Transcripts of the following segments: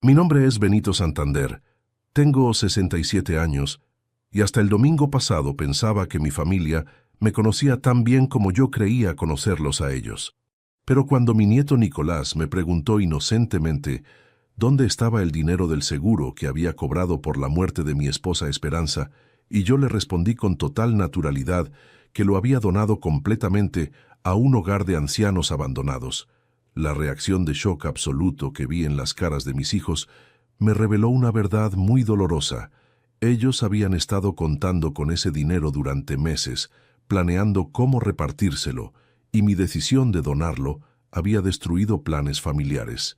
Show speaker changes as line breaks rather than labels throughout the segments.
Mi nombre es Benito Santander. Tengo 67 años y hasta el domingo pasado pensaba que mi familia me conocía tan bien como yo creía conocerlos a ellos. Pero cuando mi nieto Nicolás me preguntó inocentemente dónde estaba el dinero del seguro que había cobrado por la muerte de mi esposa Esperanza, y yo le respondí con total naturalidad que lo había donado completamente a un hogar de ancianos abandonados, la reacción de shock absoluto que vi en las caras de mis hijos me reveló una verdad muy dolorosa. Ellos habían estado contando con ese dinero durante meses, planeando cómo repartírselo, y mi decisión de donarlo había destruido planes familiares,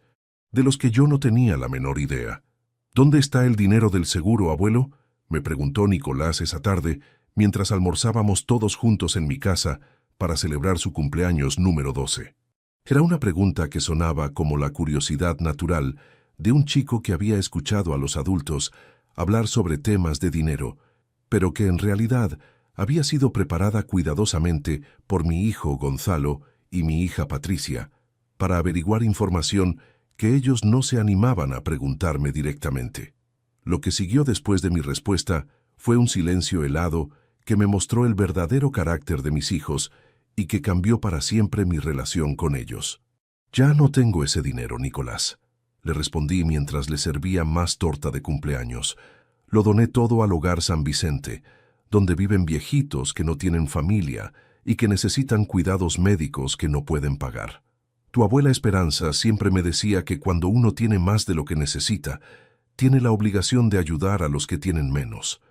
de los que yo no tenía la menor idea. ¿Dónde está el dinero del seguro, abuelo?, me preguntó Nicolás esa tarde, mientras almorzábamos todos juntos en mi casa para celebrar su cumpleaños número 12. Era una pregunta que sonaba como la curiosidad natural de un chico que había escuchado a los adultos hablar sobre temas de dinero, pero que en realidad había sido preparada cuidadosamente por mi hijo Gonzalo y mi hija Patricia, para averiguar información que ellos no se animaban a preguntarme directamente. Lo que siguió después de mi respuesta fue un silencio helado que me mostró el verdadero carácter de mis hijos y que cambió para siempre mi relación con ellos. «Ya no tengo ese dinero, Nicolás», le respondí mientras le servía más torta de cumpleaños. «Lo doné todo al Hogar San Vicente, donde viven viejitos que no tienen familia y que necesitan cuidados médicos que no pueden pagar. Tu abuela Esperanza siempre me decía que cuando uno tiene más de lo que necesita, tiene la obligación de ayudar a los que tienen menos.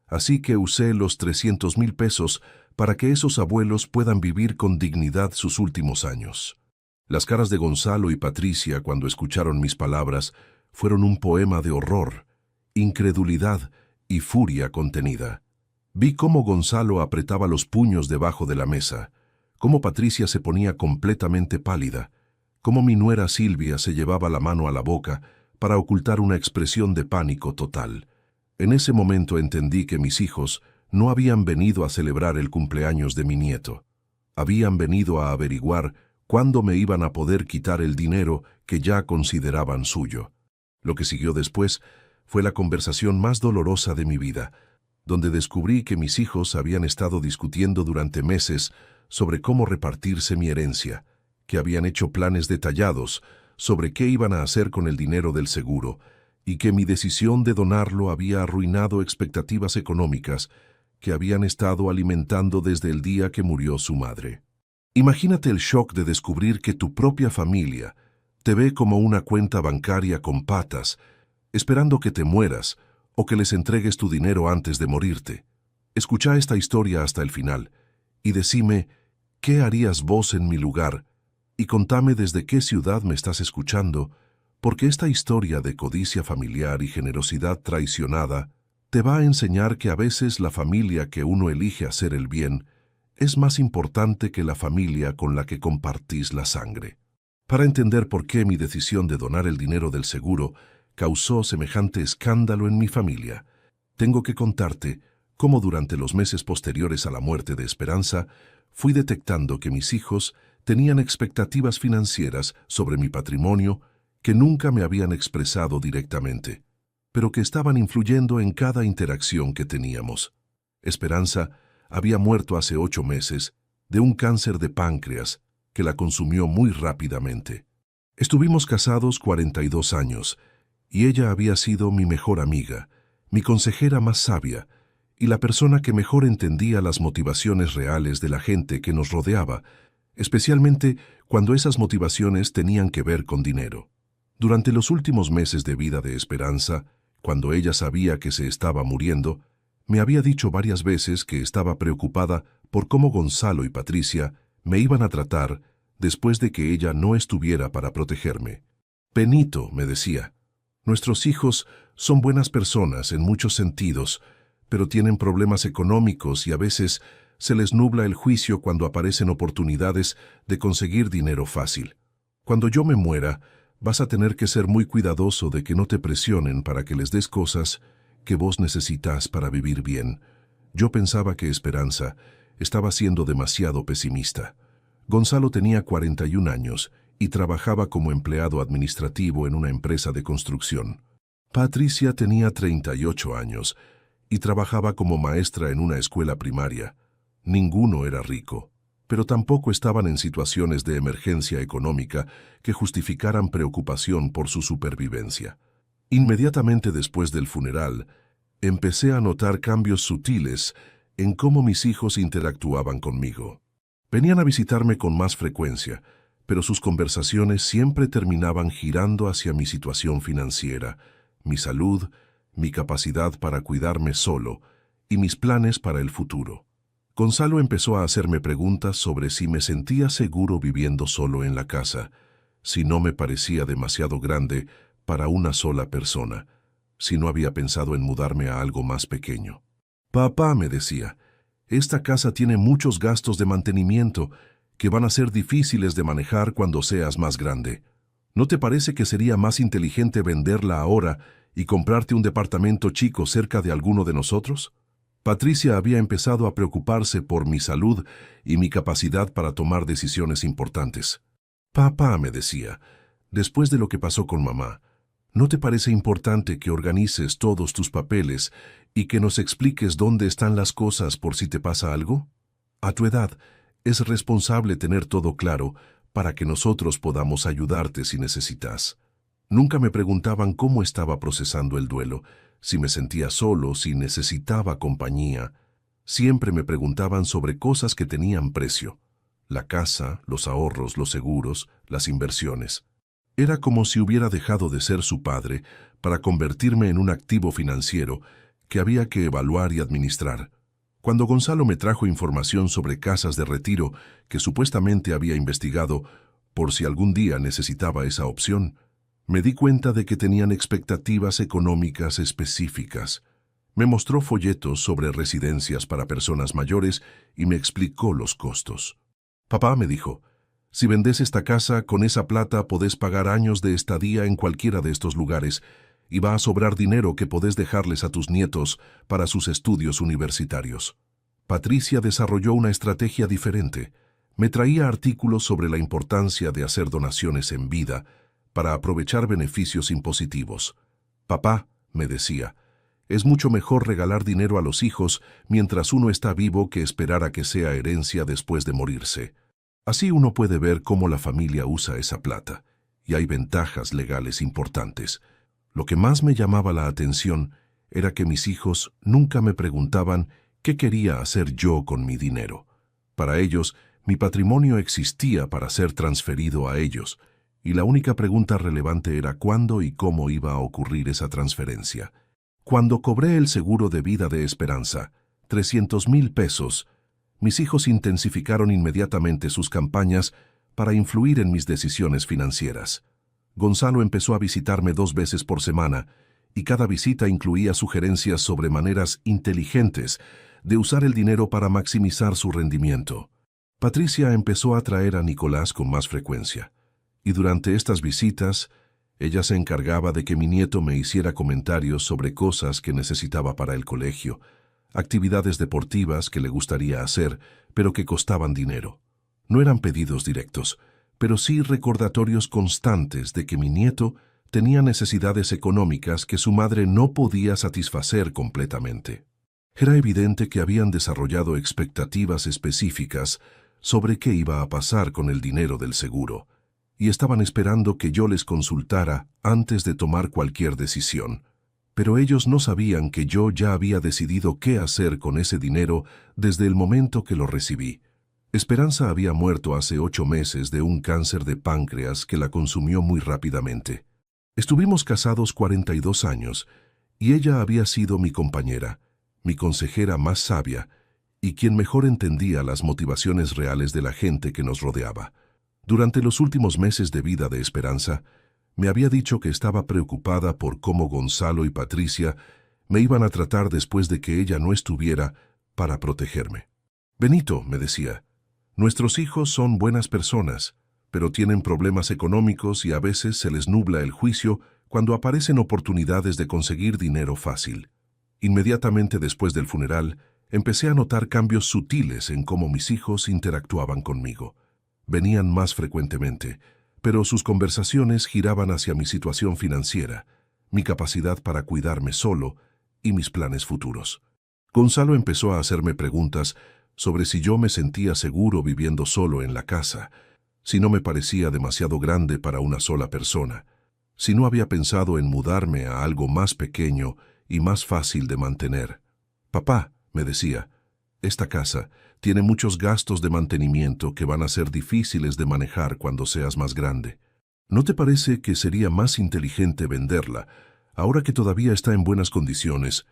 Así que usé los 300,000 pesos para que esos abuelos puedan vivir con dignidad sus últimos años». Las caras de Gonzalo y Patricia cuando escucharon mis palabras fueron un poema de horror, incredulidad y furia contenida. Vi cómo Gonzalo apretaba los puños debajo de la mesa, cómo Patricia se ponía completamente pálida, cómo mi nuera Silvia se llevaba la mano a la boca para ocultar una expresión de pánico total. En ese momento entendí que mis hijos no habían venido a celebrar el cumpleaños de mi nieto. Habían venido a averiguar cuándo me iban a poder quitar el dinero que ya consideraban suyo. Lo que siguió después fue la conversación más dolorosa de mi vida, donde descubrí que mis hijos habían estado discutiendo durante meses sobre cómo repartirse mi herencia, que habían hecho planes detallados sobre qué iban a hacer con el dinero del seguro, y que mi decisión de donarlo había arruinado expectativas económicas que habían estado alimentando desde el día que murió su madre. Imagínate el shock de descubrir que tu propia familia te ve como una cuenta bancaria con patas, esperando que te mueras o que les entregues tu dinero antes de morirte. Escucha esta historia hasta el final y decime qué harías vos en mi lugar, y contame desde qué ciudad me estás escuchando, porque esta historia de codicia familiar y generosidad traicionada te va a enseñar que a veces la familia que uno elige hacer el bien es más importante que la familia con la que compartís la sangre. Para entender por qué mi decisión de donar el dinero del seguro causó semejante escándalo en mi familia, tengo que contarte cómo durante los meses posteriores a la muerte de Esperanza fui detectando que mis hijos tenían expectativas financieras sobre mi patrimonio que nunca me habían expresado directamente, pero que estaban influyendo en cada interacción que teníamos. Esperanza había muerto hace 8 meses de un cáncer de páncreas que la consumió muy rápidamente. Estuvimos casados 42 años y ella había sido mi mejor amiga, mi consejera más sabia y la persona que mejor entendía las motivaciones reales de la gente que nos rodeaba, especialmente cuando esas motivaciones tenían que ver con dinero. Durante los últimos meses de vida de Esperanza, cuando ella sabía que se estaba muriendo, me había dicho varias veces que estaba preocupada por cómo Gonzalo y Patricia me iban a tratar después de que ella no estuviera para protegerme. «Benito», me decía, «nuestros hijos son buenas personas en muchos sentidos, pero tienen problemas económicos y a veces se les nubla el juicio cuando aparecen oportunidades de conseguir dinero fácil. Cuando yo me muera, vas a tener que ser muy cuidadoso de que no te presionen para que les des cosas que vos necesitas para vivir bien». Yo pensaba que Esperanza estaba siendo demasiado pesimista. Gonzalo tenía 41 años y trabajaba como empleado administrativo en una empresa de construcción. Patricia tenía 38 años y trabajaba como maestra en una escuela primaria. Ninguno era rico, pero tampoco estaban en situaciones de emergencia económica que justificaran preocupación por su supervivencia. Inmediatamente después del funeral, empecé a notar cambios sutiles en cómo mis hijos interactuaban conmigo. Venían a visitarme con más frecuencia, pero sus conversaciones siempre terminaban girando hacia mi situación financiera, mi salud, mi capacidad para cuidarme solo y mis planes para el futuro. Gonzalo empezó a hacerme preguntas sobre si me sentía seguro viviendo solo en la casa, si no me parecía demasiado grande para una sola persona, si no había pensado en mudarme a algo más pequeño. Papá, me decía, esta casa tiene muchos gastos de mantenimiento que van a ser difíciles de manejar cuando seas más grande. ¿No te parece que sería más inteligente venderla ahora y comprarte un departamento chico cerca de alguno de nosotros? Patricia había empezado a preocuparse por mi salud y mi capacidad para tomar decisiones importantes. Papá, me decía, después de lo que pasó con mamá, ¿no te parece importante que organices todos tus papeles y que nos expliques dónde están las cosas por si te pasa algo? A tu edad, es responsable tener todo claro para que nosotros podamos ayudarte si necesitas. Nunca me preguntaban cómo estaba procesando el duelo, si me sentía solo, si necesitaba compañía. Siempre me preguntaban sobre cosas que tenían precio: la casa, los ahorros, los seguros, las inversiones. Era como si hubiera dejado de ser su padre para convertirme en un activo financiero que había que evaluar y administrar. Cuando Gonzalo me trajo información sobre casas de retiro que supuestamente había investigado por si algún día necesitaba esa opción, me di cuenta de que tenían expectativas económicas específicas. Me mostró folletos sobre residencias para personas mayores y me explicó los costos. Papá, me dijo, si vendes esta casa, con esa plata podés pagar años de estadía en cualquiera de estos lugares y va a sobrar dinero que podés dejarles a tus nietos para sus estudios universitarios. Patricia desarrolló una estrategia diferente. Me traía artículos sobre la importancia de hacer donaciones en vida para aprovechar beneficios impositivos. Papá, me decía, es mucho mejor regalar dinero a los hijos mientras uno está vivo que esperar a que sea herencia después de morirse. Así uno puede ver cómo la familia usa esa plata, y hay ventajas legales importantes. Lo que más me llamaba la atención era que mis hijos nunca me preguntaban qué quería hacer yo con mi dinero. Para ellos, mi patrimonio existía para ser transferido a ellos, y la única pregunta relevante era cuándo y cómo iba a ocurrir esa transferencia. Cuando cobré el seguro de vida de Esperanza, 300,000 pesos, mis hijos intensificaron inmediatamente sus campañas para influir en mis decisiones financieras. Gonzalo empezó a visitarme 2 veces por semana, y cada visita incluía sugerencias sobre maneras inteligentes de usar el dinero para maximizar su rendimiento. Patricia empezó a traer a Nicolás con más frecuencia, y durante estas visitas, ella se encargaba de que mi nieto me hiciera comentarios sobre cosas que necesitaba para el colegio, actividades deportivas que le gustaría hacer, pero que costaban dinero. No eran pedidos directos, pero sí recordatorios constantes de que mi nieto tenía necesidades económicas que su madre no podía satisfacer completamente. Era evidente que habían desarrollado expectativas específicas sobre qué iba a pasar con el dinero del seguro, y estaban esperando que yo les consultara antes de tomar cualquier decisión. Pero ellos no sabían que yo ya había decidido qué hacer con ese dinero desde el momento que lo recibí. Esperanza había muerto hace 8 meses de un cáncer de páncreas que la consumió muy rápidamente. Estuvimos casados 42 años, y ella había sido mi compañera, mi consejera más sabia, y quien mejor entendía las motivaciones reales de la gente que nos rodeaba. Durante los últimos meses de vida de Esperanza, me había dicho que estaba preocupada por cómo Gonzalo y Patricia me iban a tratar después de que ella no estuviera para protegerme. Benito, me decía, nuestros hijos son buenas personas, pero tienen problemas económicos y a veces se les nubla el juicio cuando aparecen oportunidades de conseguir dinero fácil. Inmediatamente después del funeral, empecé a notar cambios sutiles en cómo mis hijos interactuaban conmigo. Venían más frecuentemente, pero sus conversaciones giraban hacia mi situación financiera, mi capacidad para cuidarme solo y mis planes futuros. Gonzalo empezó a hacerme preguntas sobre si yo me sentía seguro viviendo solo en la casa, si no me parecía demasiado grande para una sola persona, si no había pensado en mudarme a algo más pequeño y más fácil de mantener. Papá, me decía, esta casa tiene muchos gastos de mantenimiento que van a ser difíciles de manejar cuando seas más grande. ¿No te parece que sería más inteligente venderla, ahora que todavía está en buenas condiciones,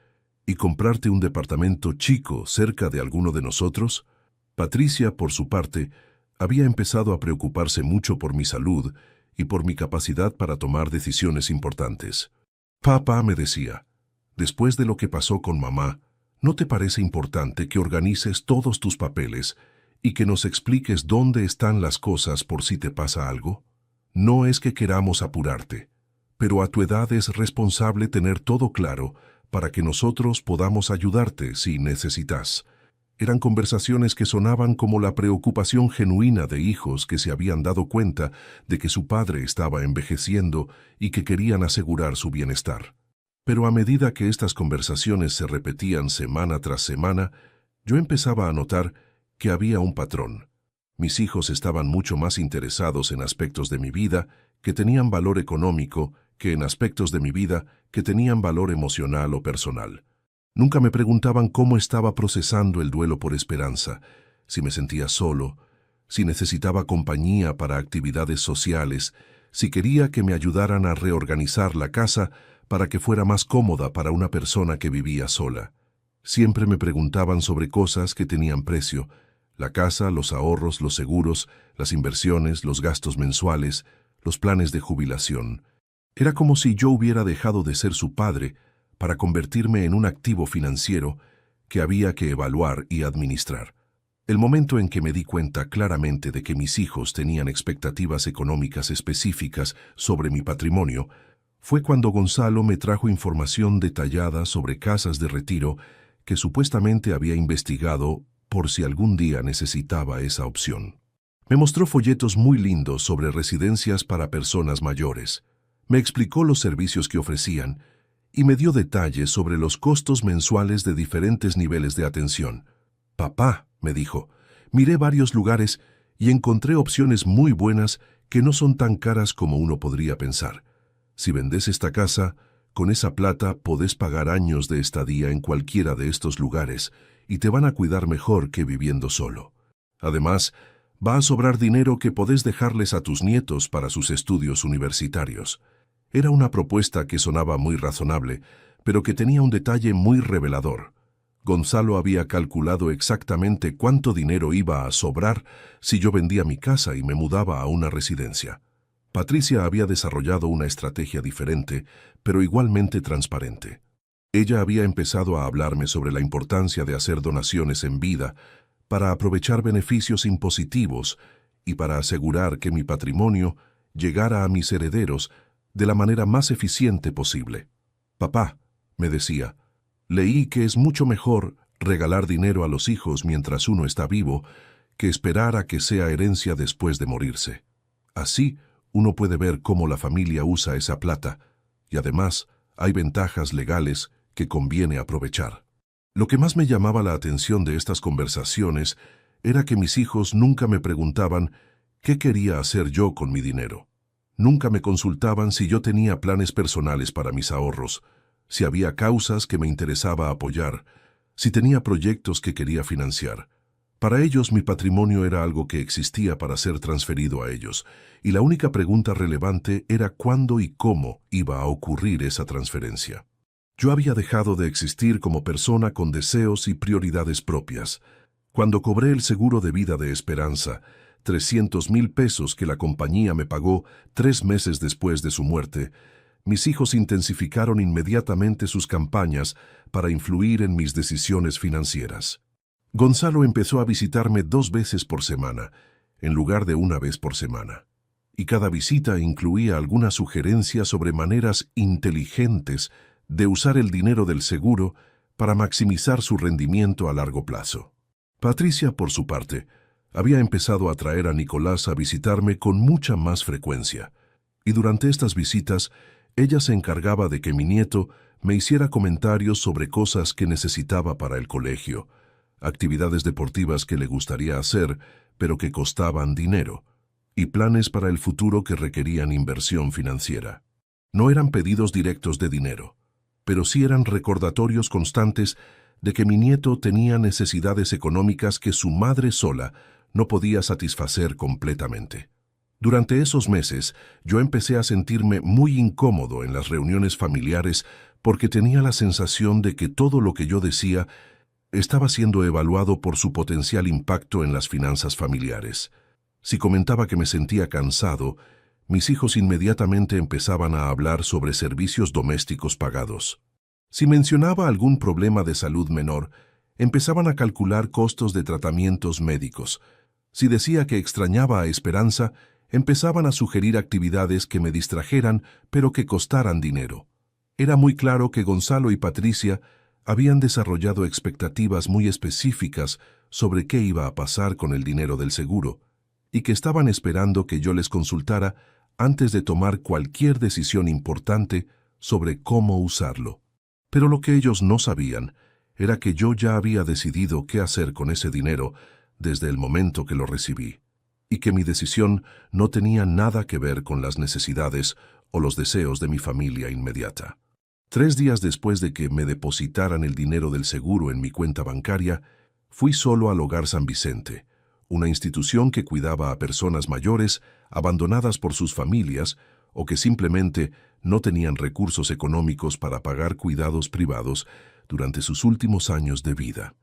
y comprarte un departamento chico cerca de alguno de nosotros? Patricia, por su parte, había empezado a preocuparse mucho por mi salud y por mi capacidad para tomar decisiones importantes. Papá, me decía, después de lo que pasó con mamá, ¿no te parece importante que organices todos tus papeles y que nos expliques dónde están las cosas por si te pasa algo? No es que queramos apurarte, pero a tu edad es responsable tener todo claro para que nosotros podamos ayudarte si necesitas. Eran conversaciones que sonaban como la preocupación genuina de hijos que se habían dado cuenta de que su padre estaba envejeciendo y que querían asegurar su bienestar. Pero a medida que estas conversaciones se repetían semana tras semana, yo empezaba a notar que había un patrón. Mis hijos estaban mucho más interesados en aspectos de mi vida que tenían valor económico que en aspectos de mi vida que tenían valor emocional o personal. Nunca me preguntaban cómo estaba procesando el duelo por Esperanza, si me sentía solo, si necesitaba compañía para actividades sociales, si quería que me ayudaran a reorganizar la casa para que fuera más cómoda para una persona que vivía sola. Siempre me preguntaban sobre cosas que tenían precio: la casa, los ahorros, los seguros, las inversiones, los gastos mensuales, los planes de jubilación. Era como si yo hubiera dejado de ser su padre para convertirme en un activo financiero que había que evaluar y administrar. El momento en que me di cuenta claramente de que mis hijos tenían expectativas económicas específicas sobre mi patrimonio fue cuando Gonzalo me trajo información detallada sobre casas de retiro que supuestamente había investigado por si algún día necesitaba esa opción. Me mostró folletos muy lindos sobre residencias para personas mayores. Me explicó los servicios que ofrecían y me dio detalles sobre los costos mensuales de diferentes niveles de atención. Papá, me dijo, miré varios lugares y encontré opciones muy buenas que no son tan caras como uno podría pensar. Si vendes esta casa, con esa plata podés pagar años de estadía en cualquiera de estos lugares y te van a cuidar mejor que viviendo solo. Además, va a sobrar dinero que podés dejarles a tus nietos para sus estudios universitarios. Era una propuesta que sonaba muy razonable, pero que tenía un detalle muy revelador. Gonzalo había calculado exactamente cuánto dinero iba a sobrar si yo vendía mi casa y me mudaba a una residencia. Patricia había desarrollado una estrategia diferente, pero igualmente transparente. Ella había empezado a hablarme sobre la importancia de hacer donaciones en vida para aprovechar beneficios impositivos y para asegurar que mi patrimonio llegara a mis herederos de la manera más eficiente posible. Papá, me decía, leí que es mucho mejor regalar dinero a los hijos mientras uno está vivo que esperar a que sea herencia después de morirse. Así, uno puede ver cómo la familia usa esa plata, y además hay ventajas legales que conviene aprovechar. Lo que más me llamaba la atención de estas conversaciones era que mis hijos nunca me preguntaban qué quería hacer yo con mi dinero. Nunca me consultaban si yo tenía planes personales para mis ahorros, si había causas que me interesaba apoyar, si tenía proyectos que quería financiar. Para ellos mi patrimonio era algo que existía para ser transferido a ellos, y la única pregunta relevante era cuándo y cómo iba a ocurrir esa transferencia. Yo había dejado de existir como persona con deseos y prioridades propias. Cuando cobré el seguro de vida de Esperanza, 300,000 pesos que la compañía me pagó 3 meses después de su muerte, mis hijos intensificaron inmediatamente sus campañas para influir en mis decisiones financieras. Gonzalo empezó a visitarme 2 veces por semana, en lugar de 1 vez por semana. Y cada visita incluía alguna sugerencia sobre maneras inteligentes de usar el dinero del seguro para maximizar su rendimiento a largo plazo. Patricia, por su parte, Había empezado a traer a Nicolás a visitarme con mucha más frecuencia, y durante estas visitas ella se encargaba de que mi nieto me hiciera comentarios sobre cosas que necesitaba para el colegio, actividades deportivas que le gustaría hacer, pero que costaban dinero, y planes para el futuro que requerían inversión financiera. No eran pedidos directos de dinero, pero sí eran recordatorios constantes de que mi nieto tenía necesidades económicas que su madre sola no podía satisfacer completamente. Durante esos meses, yo empecé a sentirme muy incómodo en las reuniones familiares porque tenía la sensación de que todo lo que yo decía estaba siendo evaluado por su potencial impacto en las finanzas familiares. Si comentaba que me sentía cansado, mis hijos inmediatamente empezaban a hablar sobre servicios domésticos pagados. Si mencionaba algún problema de salud menor, empezaban a calcular costos de tratamientos médicos. Si decía que extrañaba a Esperanza, empezaban a sugerir actividades que me distrajeran, pero que costaran dinero. Era muy claro que Gonzalo y Patricia habían desarrollado expectativas muy específicas sobre qué iba a pasar con el dinero del seguro, y que estaban esperando que yo les consultara antes de tomar cualquier decisión importante sobre cómo usarlo. Pero lo que ellos no sabían era que yo ya había decidido qué hacer con ese dinero desde el momento que lo recibí, y que mi decisión no tenía nada que ver con las necesidades o los deseos de mi familia inmediata. 3 días después de que me depositaran el dinero del seguro en mi cuenta bancaria, fui solo al Hogar San Vicente, una institución que cuidaba a personas mayores abandonadas por sus familias o que simplemente no tenían recursos económicos para pagar cuidados privados durante sus últimos años de vida.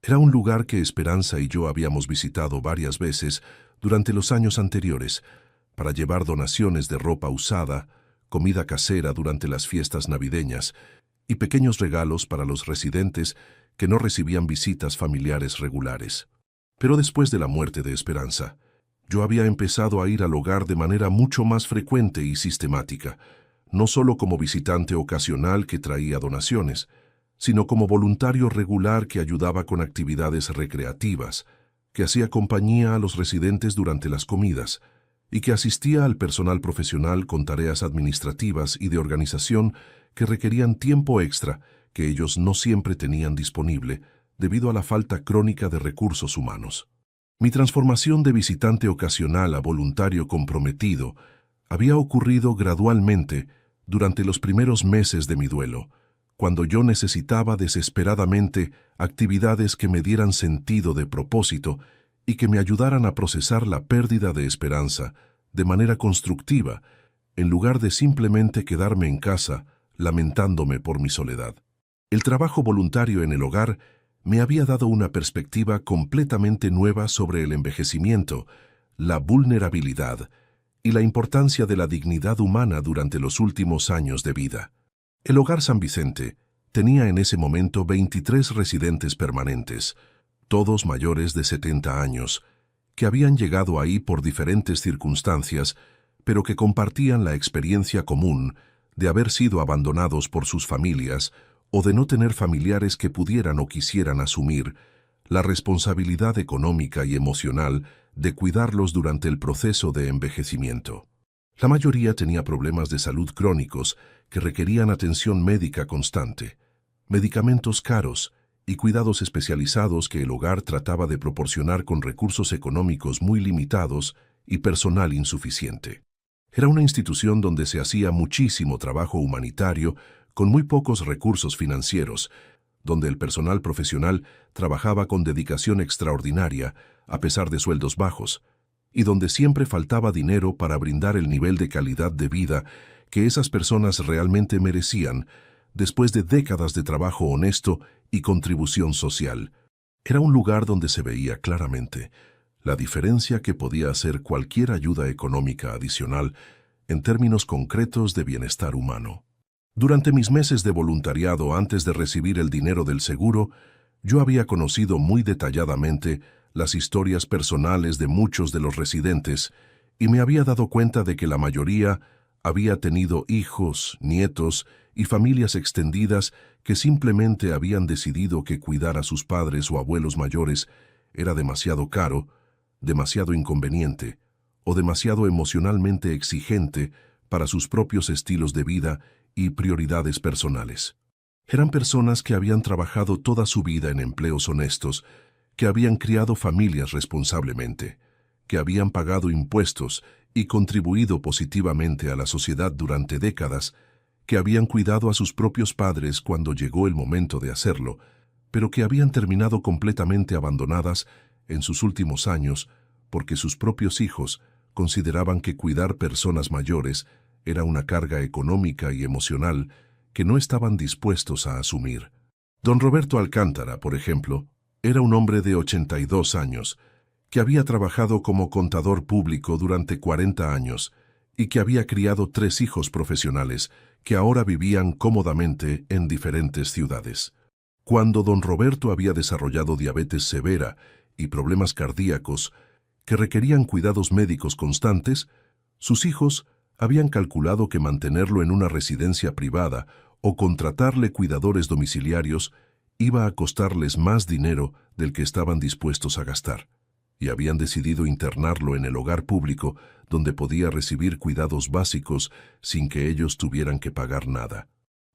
Era un lugar que Esperanza y yo habíamos visitado varias veces durante los años anteriores para llevar donaciones de ropa usada, comida casera durante las fiestas navideñas y pequeños regalos para los residentes que no recibían visitas familiares regulares. Pero después de la muerte de Esperanza, yo había empezado a ir al hogar de manera mucho más frecuente y sistemática, no solo como visitante ocasional que traía donaciones, sino como voluntario regular que ayudaba con actividades recreativas, que hacía compañía a los residentes durante las comidas y que asistía al personal profesional con tareas administrativas y de organización que requerían tiempo extra que ellos no siempre tenían disponible debido a la falta crónica de recursos humanos. Mi transformación de visitante ocasional a voluntario comprometido había ocurrido gradualmente durante los primeros meses de mi duelo, cuando yo necesitaba desesperadamente actividades que me dieran sentido de propósito y que me ayudaran a procesar la pérdida de Esperanza de manera constructiva, en lugar de simplemente quedarme en casa lamentándome por mi soledad. El trabajo voluntario en el hogar me había dado una perspectiva completamente nueva sobre el envejecimiento, la vulnerabilidad y la importancia de la dignidad humana durante los últimos años de vida. El Hogar San Vicente tenía en ese momento 23 residentes permanentes, todos mayores de 70 años, que habían llegado ahí por diferentes circunstancias, pero que compartían la experiencia común de haber sido abandonados por sus familias o de no tener familiares que pudieran o quisieran asumir la responsabilidad económica y emocional de cuidarlos durante el proceso de envejecimiento. La mayoría tenía problemas de salud crónicos que requerían atención médica constante, medicamentos caros y cuidados especializados que el hogar trataba de proporcionar con recursos económicos muy limitados y personal insuficiente. Era una institución donde se hacía muchísimo trabajo humanitario con muy pocos recursos financieros, donde el personal profesional trabajaba con dedicación extraordinaria a pesar de sueldos bajos, y donde siempre faltaba dinero para brindar el nivel de calidad de vida que esas personas realmente merecían después de décadas de trabajo honesto y contribución social. Era un lugar donde se veía claramente la diferencia que podía hacer cualquier ayuda económica adicional en términos concretos de bienestar humano. Durante mis meses de voluntariado antes de recibir el dinero del seguro, yo había conocido muy detalladamente las historias personales de muchos de los residentes y me había dado cuenta de que la mayoría había tenido hijos, nietos y familias extendidas que simplemente habían decidido que cuidar a sus padres o abuelos mayores era demasiado caro, demasiado inconveniente o demasiado emocionalmente exigente para sus propios estilos de vida y prioridades personales. Eran personas que habían trabajado toda su vida en empleos honestos, que habían criado familias responsablemente, que habían pagado impuestos y contribuido positivamente a la sociedad durante décadas, que habían cuidado a sus propios padres cuando llegó el momento de hacerlo, pero que habían terminado completamente abandonadas en sus últimos años porque sus propios hijos consideraban que cuidar personas mayores era una carga económica y emocional que no estaban dispuestos a asumir. Don Roberto Alcántara, por ejemplo, era un hombre de 82 años, que había trabajado como contador público durante 40 años y que había criado 3 hijos profesionales que ahora vivían cómodamente en diferentes ciudades. Cuando don Roberto había desarrollado diabetes severa y problemas cardíacos que requerían cuidados médicos constantes, sus hijos habían calculado que mantenerlo en una residencia privada o contratarle cuidadores domiciliarios iba a costarles más dinero del que estaban dispuestos a gastar, y habían decidido internarlo en el hogar público donde podía recibir cuidados básicos sin que ellos tuvieran que pagar nada.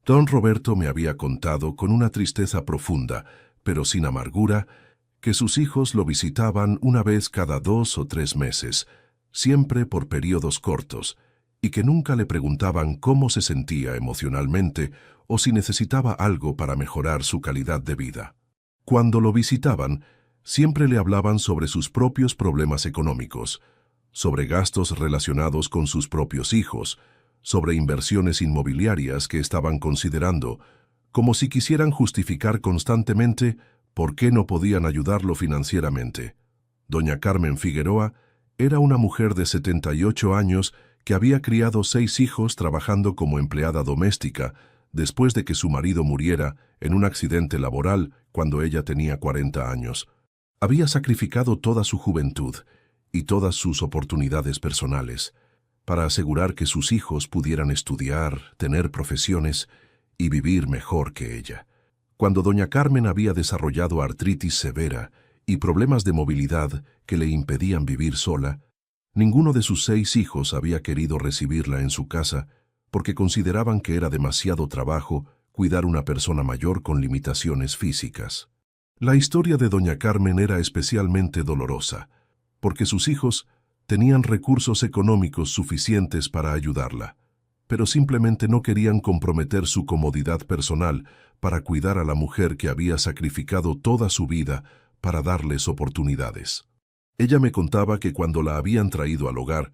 Don Roberto me había contado con una tristeza profunda, pero sin amargura, que sus hijos lo visitaban una vez cada 2 o 3 meses, siempre por periodos cortos, y que nunca le preguntaban cómo se sentía emocionalmente o si necesitaba algo para mejorar su calidad de vida. Cuando lo visitaban, siempre le hablaban sobre sus propios problemas económicos, sobre gastos relacionados con sus propios hijos, sobre inversiones inmobiliarias que estaban considerando, como si quisieran justificar constantemente por qué no podían ayudarlo financieramente. Doña Carmen Figueroa era una mujer de 78 años que había criado 6 hijos trabajando como empleada doméstica después de que su marido muriera en un accidente laboral cuando ella tenía 40 años. Había sacrificado toda su juventud y todas sus oportunidades personales para asegurar que sus hijos pudieran estudiar, tener profesiones y vivir mejor que ella. Cuando doña Carmen había desarrollado artritis severa y problemas de movilidad que le impedían vivir sola, ninguno de sus 6 hijos había querido recibirla en su casa porque consideraban que era demasiado trabajo cuidar una persona mayor con limitaciones físicas. La historia de doña Carmen era especialmente dolorosa, porque sus hijos tenían recursos económicos suficientes para ayudarla, pero simplemente no querían comprometer su comodidad personal para cuidar a la mujer que había sacrificado toda su vida para darles oportunidades. Ella me contaba que cuando la habían traído al hogar,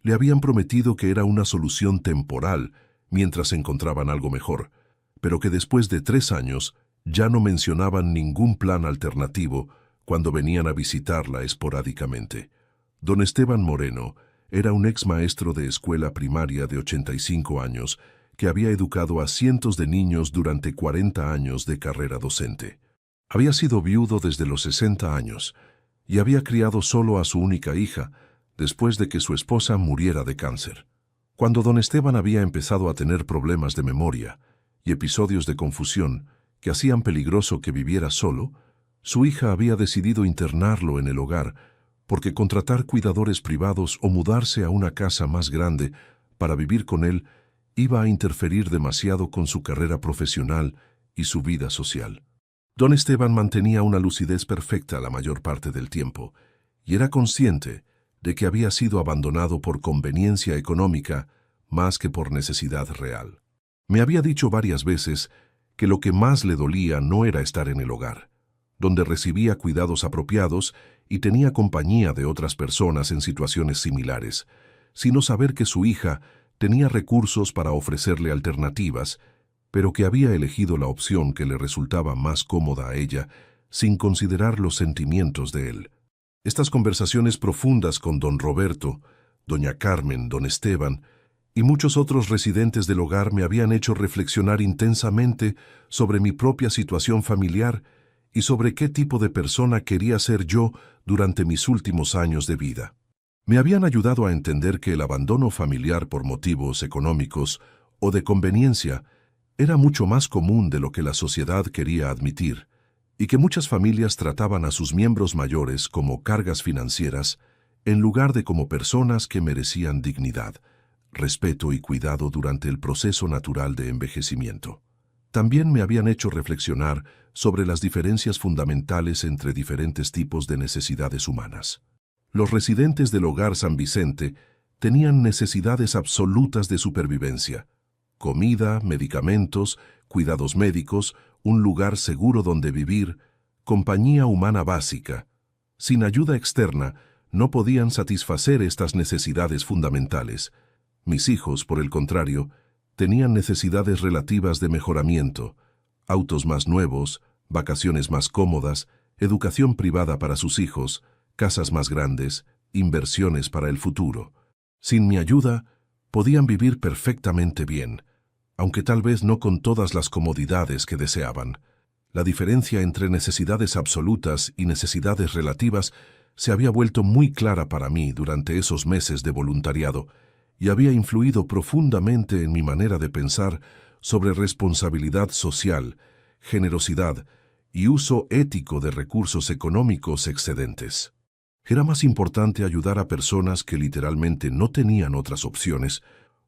le habían prometido que era una solución temporal mientras encontraban algo mejor, pero que después de 3 años ya no mencionaban ningún plan alternativo cuando venían a visitarla esporádicamente. Don Esteban Moreno era un ex maestro de escuela primaria de 85 años que había educado a cientos de niños durante 40 años de carrera docente. Había sido viudo desde los 60 años y había criado solo a su única hija después de que su esposa muriera de cáncer. Cuando don Esteban había empezado a tener problemas de memoria y episodios de confusión que hacían peligroso que viviera solo, su hija había decidido internarlo en el hogar porque contratar cuidadores privados o mudarse a una casa más grande para vivir con él iba a interferir demasiado con su carrera profesional y su vida social. Don Esteban mantenía una lucidez perfecta la mayor parte del tiempo y era consciente de que había sido abandonado por conveniencia económica más que por necesidad real. Me había dicho varias veces que lo que más le dolía no era estar en el hogar, donde recibía cuidados apropiados y tenía compañía de otras personas en situaciones similares, sino saber que su hija tenía recursos para ofrecerle alternativas, pero que había elegido la opción que le resultaba más cómoda a ella, sin considerar los sentimientos de él. Estas conversaciones profundas con don Roberto, doña Carmen, don Esteban y muchos otros residentes del hogar me habían hecho reflexionar intensamente sobre mi propia situación familiar y sobre qué tipo de persona quería ser yo durante mis últimos años de vida. Me habían ayudado a entender que el abandono familiar por motivos económicos o de conveniencia era mucho más común de lo que la sociedad quería admitir, y que muchas familias trataban a sus miembros mayores como cargas financieras en lugar de como personas que merecían dignidad, respeto y cuidado durante el proceso natural de envejecimiento. También me habían hecho reflexionar sobre las diferencias fundamentales entre diferentes tipos de necesidades humanas. Los residentes del Hogar San Vicente tenían necesidades absolutas de supervivencia: comida, medicamentos, cuidados médicos, un lugar seguro donde vivir, compañía humana básica. Sin ayuda externa, no podían satisfacer estas necesidades fundamentales. Mis hijos, por el contrario, tenían necesidades relativas de mejoramiento: autos más nuevos, vacaciones más cómodas, educación privada para sus hijos, casas más grandes, inversiones para el futuro. Sin mi ayuda, podían vivir perfectamente bien, aunque tal vez no con todas las comodidades que deseaban. La diferencia entre necesidades absolutas y necesidades relativas se había vuelto muy clara para mí durante esos meses de voluntariado y había influido profundamente en mi manera de pensar sobre responsabilidad social, generosidad y uso ético de recursos económicos excedentes. ¿Era más importante ayudar a personas que literalmente no tenían otras opciones,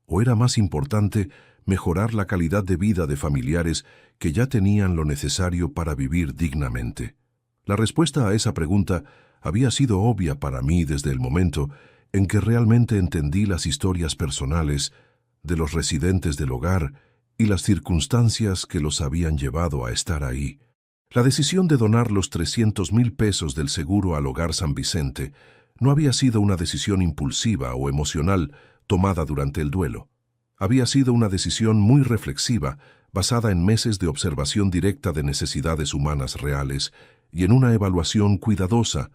o era más importante mejorar la calidad de vida de familiares que ya tenían lo necesario para vivir dignamente? La respuesta a esa pregunta había sido obvia para mí desde el momento en que realmente entendí las historias personales de los residentes del hogar y las circunstancias que los habían llevado a estar ahí. La decisión de donar los 300,000 pesos del seguro al Hogar San Vicente no había sido una decisión impulsiva o emocional tomada durante el duelo. Había sido una decisión muy reflexiva, basada en meses de observación directa de necesidades humanas reales y en una evaluación cuidadosa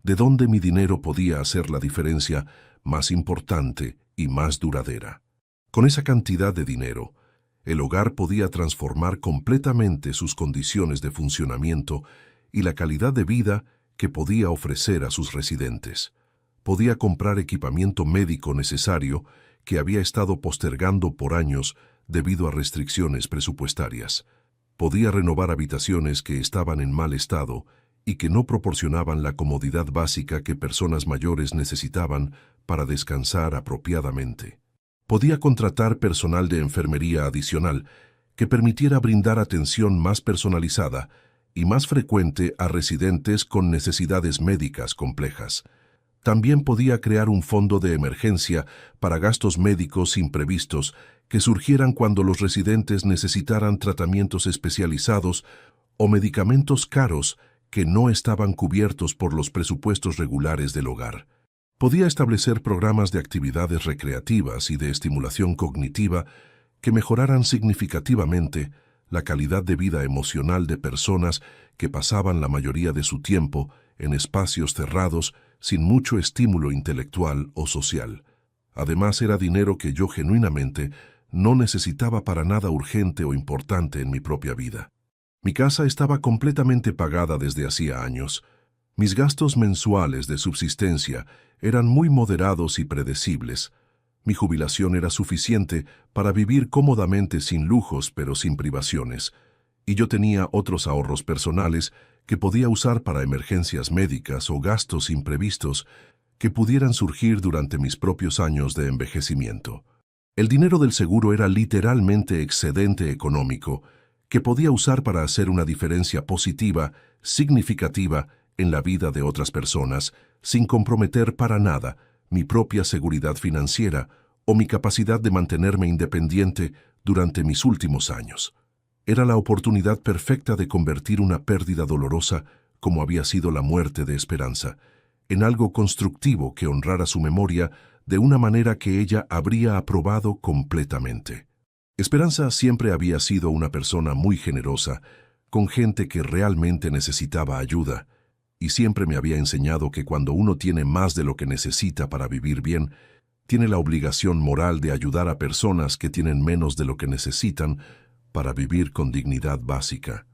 de dónde mi dinero podía hacer la diferencia más importante y más duradera. Con esa cantidad de dinero, el hogar podía transformar completamente sus condiciones de funcionamiento y la calidad de vida que podía ofrecer a sus residentes. Podía comprar equipamiento médico necesario que había estado postergando por años debido a restricciones presupuestarias. Podía renovar habitaciones que estaban en mal estado y que no proporcionaban la comodidad básica que personas mayores necesitaban para descansar apropiadamente. Podía contratar personal de enfermería adicional que permitiera brindar atención más personalizada y más frecuente a residentes con necesidades médicas complejas. También podía crear un fondo de emergencia para gastos médicos imprevistos que surgieran cuando los residentes necesitaran tratamientos especializados o medicamentos caros que no estaban cubiertos por los presupuestos regulares del hogar. Podía establecer programas de actividades recreativas y de estimulación cognitiva que mejoraran significativamente la calidad de vida emocional de personas que pasaban la mayoría de su tiempo en espacios cerrados sin mucho estímulo intelectual o social. Además, era dinero que yo genuinamente no necesitaba para nada urgente o importante en mi propia vida. Mi casa estaba completamente pagada desde hacía años. Mis gastos mensuales de subsistencia eran muy moderados y predecibles. Mi jubilación era suficiente para vivir cómodamente sin lujos pero sin privaciones, y yo tenía otros ahorros personales que podía usar para emergencias médicas o gastos imprevistos que pudieran surgir durante mis propios años de envejecimiento. El dinero del seguro era literalmente excedente económico que podía usar para hacer una diferencia positiva, significativa, en la vida de otras personas, sin comprometer para nada mi propia seguridad financiera o mi capacidad de mantenerme independiente durante mis últimos años. Era la oportunidad perfecta de convertir una pérdida dolorosa, como había sido la muerte de Esperanza, en algo constructivo que honrara su memoria de una manera que ella habría aprobado completamente. Esperanza siempre había sido una persona muy generosa, con gente que realmente necesitaba ayuda, y siempre me había enseñado que cuando uno tiene más de lo que necesita para vivir bien, tiene la obligación moral de ayudar a personas que tienen menos de lo que necesitan para vivir con dignidad básica.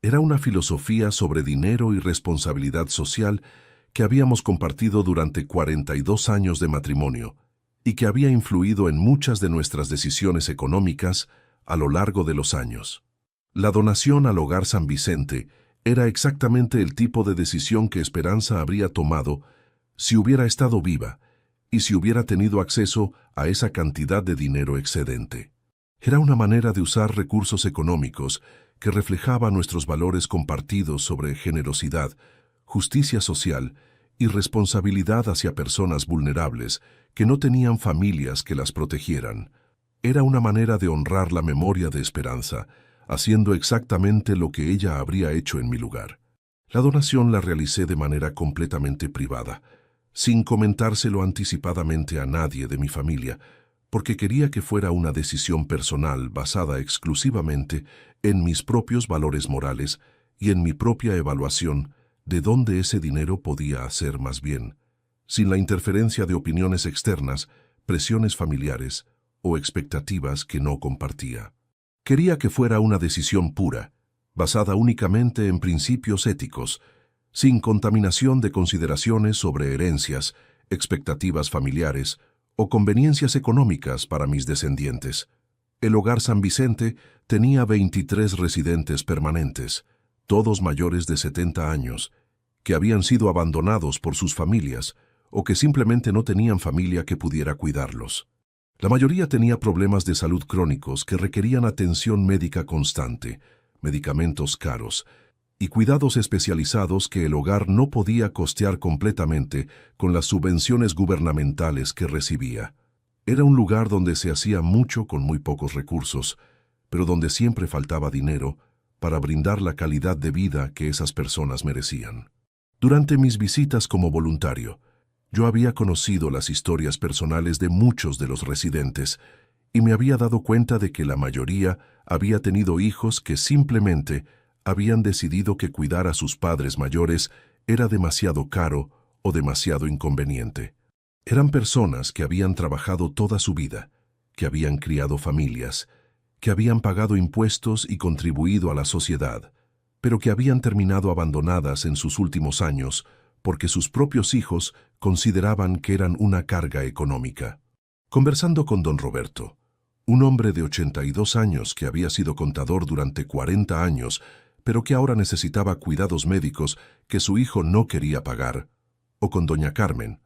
Era una filosofía sobre dinero y responsabilidad social que habíamos compartido durante 42 años de matrimonio y que había influido en muchas de nuestras decisiones económicas a lo largo de los años. La donación al Hogar San Vicente Era exactamente el tipo de decisión que Esperanza habría tomado si hubiera estado viva y si hubiera tenido acceso a esa cantidad de dinero excedente. Era una manera de usar recursos económicos que reflejaba nuestros valores compartidos sobre generosidad, justicia social y responsabilidad hacia personas vulnerables que no tenían familias que las protegieran. Era una manera de honrar la memoria de Esperanza, haciendo exactamente lo que ella habría hecho en mi lugar. La donación la realicé de manera completamente privada, sin comentárselo anticipadamente a nadie de mi familia, porque quería que fuera una decisión personal basada exclusivamente en mis propios valores morales y en mi propia evaluación de dónde ese dinero podía hacer más bien, sin la interferencia de opiniones externas, presiones familiares o expectativas que no compartía. Quería que fuera una decisión pura, basada únicamente en principios éticos, sin contaminación de consideraciones sobre herencias, expectativas familiares o conveniencias económicas para mis descendientes. El Hogar San Vicente tenía 23 residentes permanentes, todos mayores de 70 años, que habían sido abandonados por sus familias o que simplemente no tenían familia que pudiera cuidarlos. La mayoría tenía problemas de salud crónicos que requerían atención médica constante, medicamentos caros y cuidados especializados que el hogar no podía costear completamente con las subvenciones gubernamentales que recibía. Era un lugar donde se hacía mucho con muy pocos recursos, pero donde siempre faltaba dinero para brindar la calidad de vida que esas personas merecían. Durante mis visitas como voluntario, yo había conocido las historias personales de muchos de los residentes y me había dado cuenta de que la mayoría había tenido hijos que simplemente habían decidido que cuidar a sus padres mayores era demasiado caro o demasiado inconveniente. Eran personas que habían trabajado toda su vida, que habían criado familias, que habían pagado impuestos y contribuido a la sociedad, pero que habían terminado abandonadas en sus últimos años porque sus propios hijos consideraban que eran una carga económica. Conversando con don Roberto, un hombre de 82 años que había sido contador durante 40 años, pero que ahora necesitaba cuidados médicos que su hijo no quería pagar, o con doña Carmen,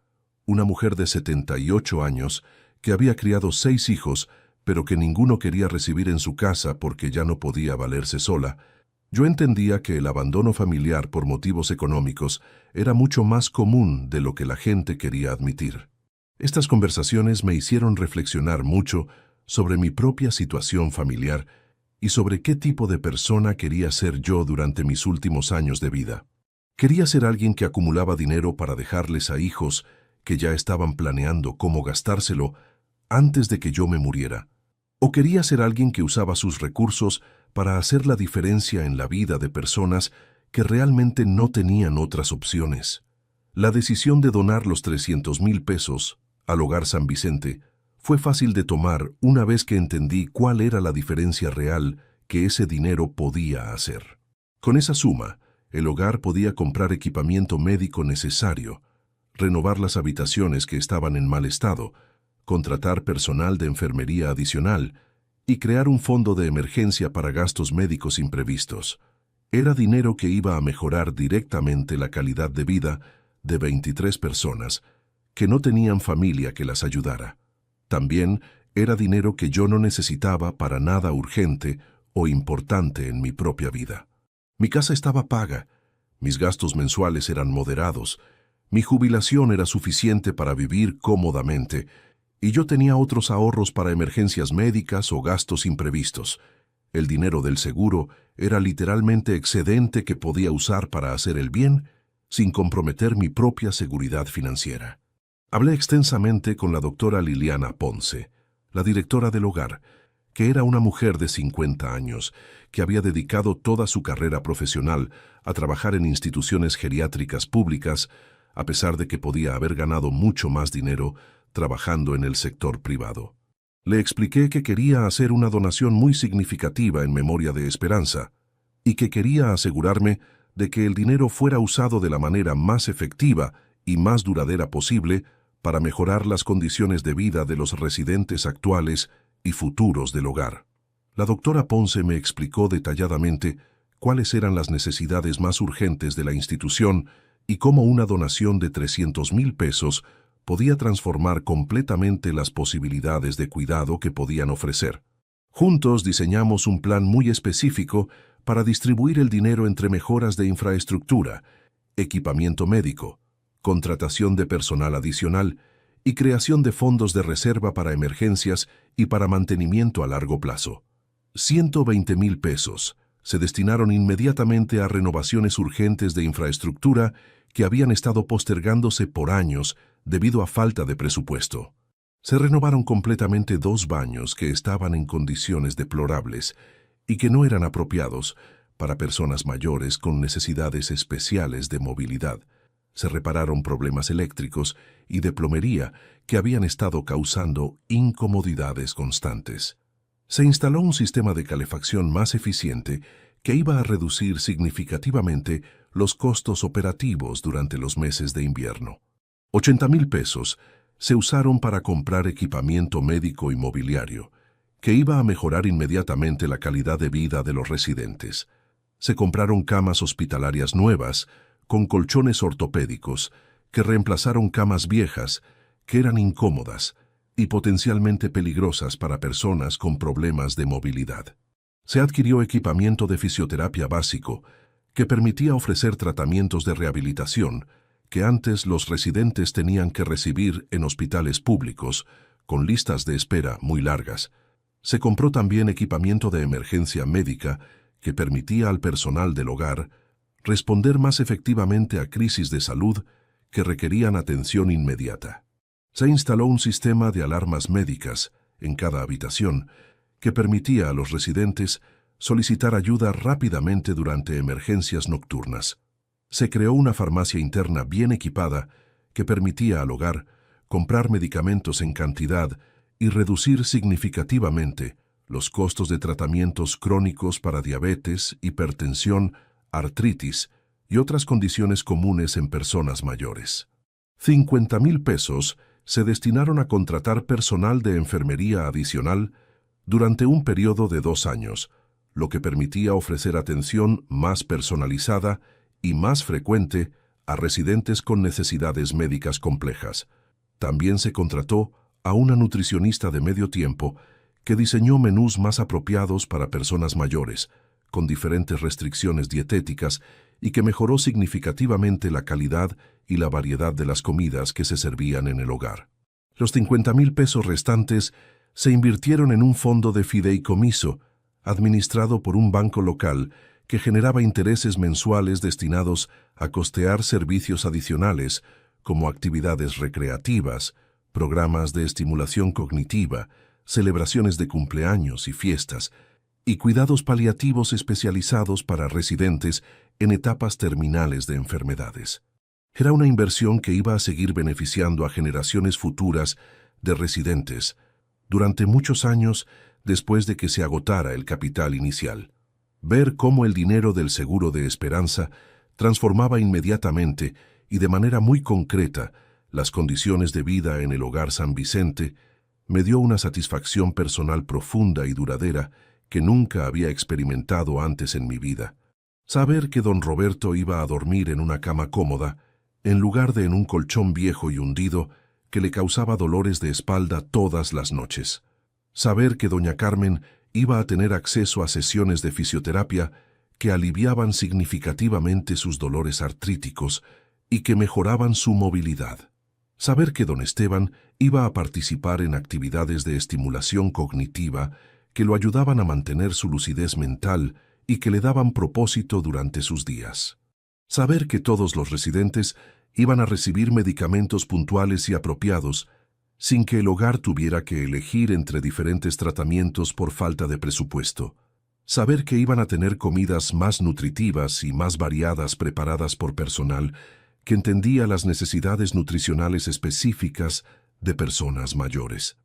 una mujer de 78 años que había criado 6 hijos, pero que ninguno quería recibir en su casa porque ya no podía valerse sola, yo entendía que el abandono familiar por motivos económicos era mucho más común de lo que la gente quería admitir. Estas conversaciones me hicieron reflexionar mucho sobre mi propia situación familiar y sobre qué tipo de persona quería ser yo durante mis últimos años de vida. Quería ser alguien que acumulaba dinero para dejarles a hijos que ya estaban planeando cómo gastárselo antes de que yo me muriera. ¿O quería ser alguien que usaba sus recursos para hacer la diferencia en la vida de personas que realmente no tenían otras opciones? La decisión de donar los 300,000 pesos al Hogar San Vicente fue fácil de tomar una vez que entendí cuál era la diferencia real que ese dinero podía hacer. Con esa suma, el hogar podía comprar equipamiento médico necesario, renovar las habitaciones que estaban en mal estado, contratar personal de enfermería adicional y crear un fondo de emergencia para gastos médicos imprevistos. Era dinero que iba a mejorar directamente la calidad de vida de 23 personas que no tenían familia que las ayudara. También era dinero que yo no necesitaba para nada urgente o importante en mi propia vida. Mi casa estaba paga, mis gastos mensuales eran moderados, mi jubilación era suficiente para vivir cómodamente, y yo tenía otros ahorros para emergencias médicas o gastos imprevistos. El dinero del seguro era literalmente excedente que podía usar para hacer el bien sin comprometer mi propia seguridad financiera. Hablé extensamente con la doctora Liliana Ponce, la directora del hogar, que era una mujer de 50 años, que había dedicado toda su carrera profesional a trabajar en instituciones geriátricas públicas, a pesar de que podía haber ganado mucho más dinero trabajando en el sector privado. Le expliqué que quería hacer una donación muy significativa en memoria de Esperanza y que quería asegurarme de que el dinero fuera usado de la manera más efectiva y más duradera posible para mejorar las condiciones de vida de los residentes actuales y futuros del hogar. La doctora Ponce me explicó detalladamente cuáles eran las necesidades más urgentes de la institución y cómo una donación de 300,000 pesos podía transformar completamente las posibilidades de cuidado que podían ofrecer. Juntos diseñamos un plan muy específico para distribuir el dinero entre mejoras de infraestructura, equipamiento médico, contratación de personal adicional y creación de fondos de reserva para emergencias y para mantenimiento a largo plazo. 120,000 pesos se destinaron inmediatamente a renovaciones urgentes de infraestructura que habían estado postergándose por años debido a falta de presupuesto. Se renovaron completamente 2 baños que estaban en condiciones deplorables y que no eran apropiados para personas mayores con necesidades especiales de movilidad. Se repararon problemas eléctricos y de plomería que habían estado causando incomodidades constantes. Se instaló un sistema de calefacción más eficiente que iba a reducir significativamente los costos operativos durante los meses de invierno. 80,000 pesos se usaron para comprar equipamiento médico y mobiliario, que iba a mejorar inmediatamente la calidad de vida de los residentes. Se compraron camas hospitalarias nuevas, con colchones ortopédicos, que reemplazaron camas viejas, que eran incómodas y potencialmente peligrosas para personas con problemas de movilidad. Se adquirió equipamiento de fisioterapia básico, que permitía ofrecer tratamientos de rehabilitación, que antes los residentes tenían que recibir en hospitales públicos, con listas de espera muy largas. Se compró también equipamiento de emergencia médica, que permitía al personal del hogar responder más efectivamente a crisis de salud que requerían atención inmediata. Se instaló un sistema de alarmas médicas en cada habitación que permitía a los residentes solicitar ayuda rápidamente durante emergencias nocturnas. Se creó una farmacia interna bien equipada que permitía al hogar comprar medicamentos en cantidad y reducir significativamente los costos de tratamientos crónicos para diabetes, hipertensión, artritis y otras condiciones comunes en personas mayores. 50,000 pesos se destinaron a contratar personal de enfermería adicional durante un periodo de 2 años, lo que permitía ofrecer atención más personalizada y más frecuente a residentes con necesidades médicas complejas. También se contrató a una nutricionista de medio tiempo que diseñó menús más apropiados para personas mayores, con diferentes restricciones dietéticas y que mejoró significativamente la calidad y la variedad de las comidas que se servían en el hogar. Los 50,000 pesos restantes se invirtieron en un fondo de fideicomiso administrado por un banco local que generaba intereses mensuales destinados a costear servicios adicionales como actividades recreativas, programas de estimulación cognitiva, celebraciones de cumpleaños y fiestas, y cuidados paliativos especializados para residentes en etapas terminales de enfermedades. Era una inversión que iba a seguir beneficiando a generaciones futuras de residentes durante muchos años después de que se agotara el capital inicial. Ver cómo el dinero del Seguro de Esperanza transformaba inmediatamente y de manera muy concreta las condiciones de vida en el Hogar San Vicente me dio una satisfacción personal profunda y duradera que nunca había experimentado antes en mi vida. Saber que don Roberto iba a dormir en una cama cómoda, en lugar de en un colchón viejo y hundido que le causaba dolores de espalda todas las noches. Saber que doña Carmen iba a tener acceso a sesiones de fisioterapia que aliviaban significativamente sus dolores artríticos y que mejoraban su movilidad. Saber que don Esteban iba a participar en actividades de estimulación cognitiva que lo ayudaban a mantener su lucidez mental y que le daban propósito durante sus días. Saber que todos los residentes iban a recibir medicamentos puntuales y apropiados, sin que el hogar tuviera que elegir entre diferentes tratamientos por falta de presupuesto. Saber que iban a tener comidas más nutritivas y más variadas preparadas por personal que entendía las necesidades nutricionales específicas de personas mayores.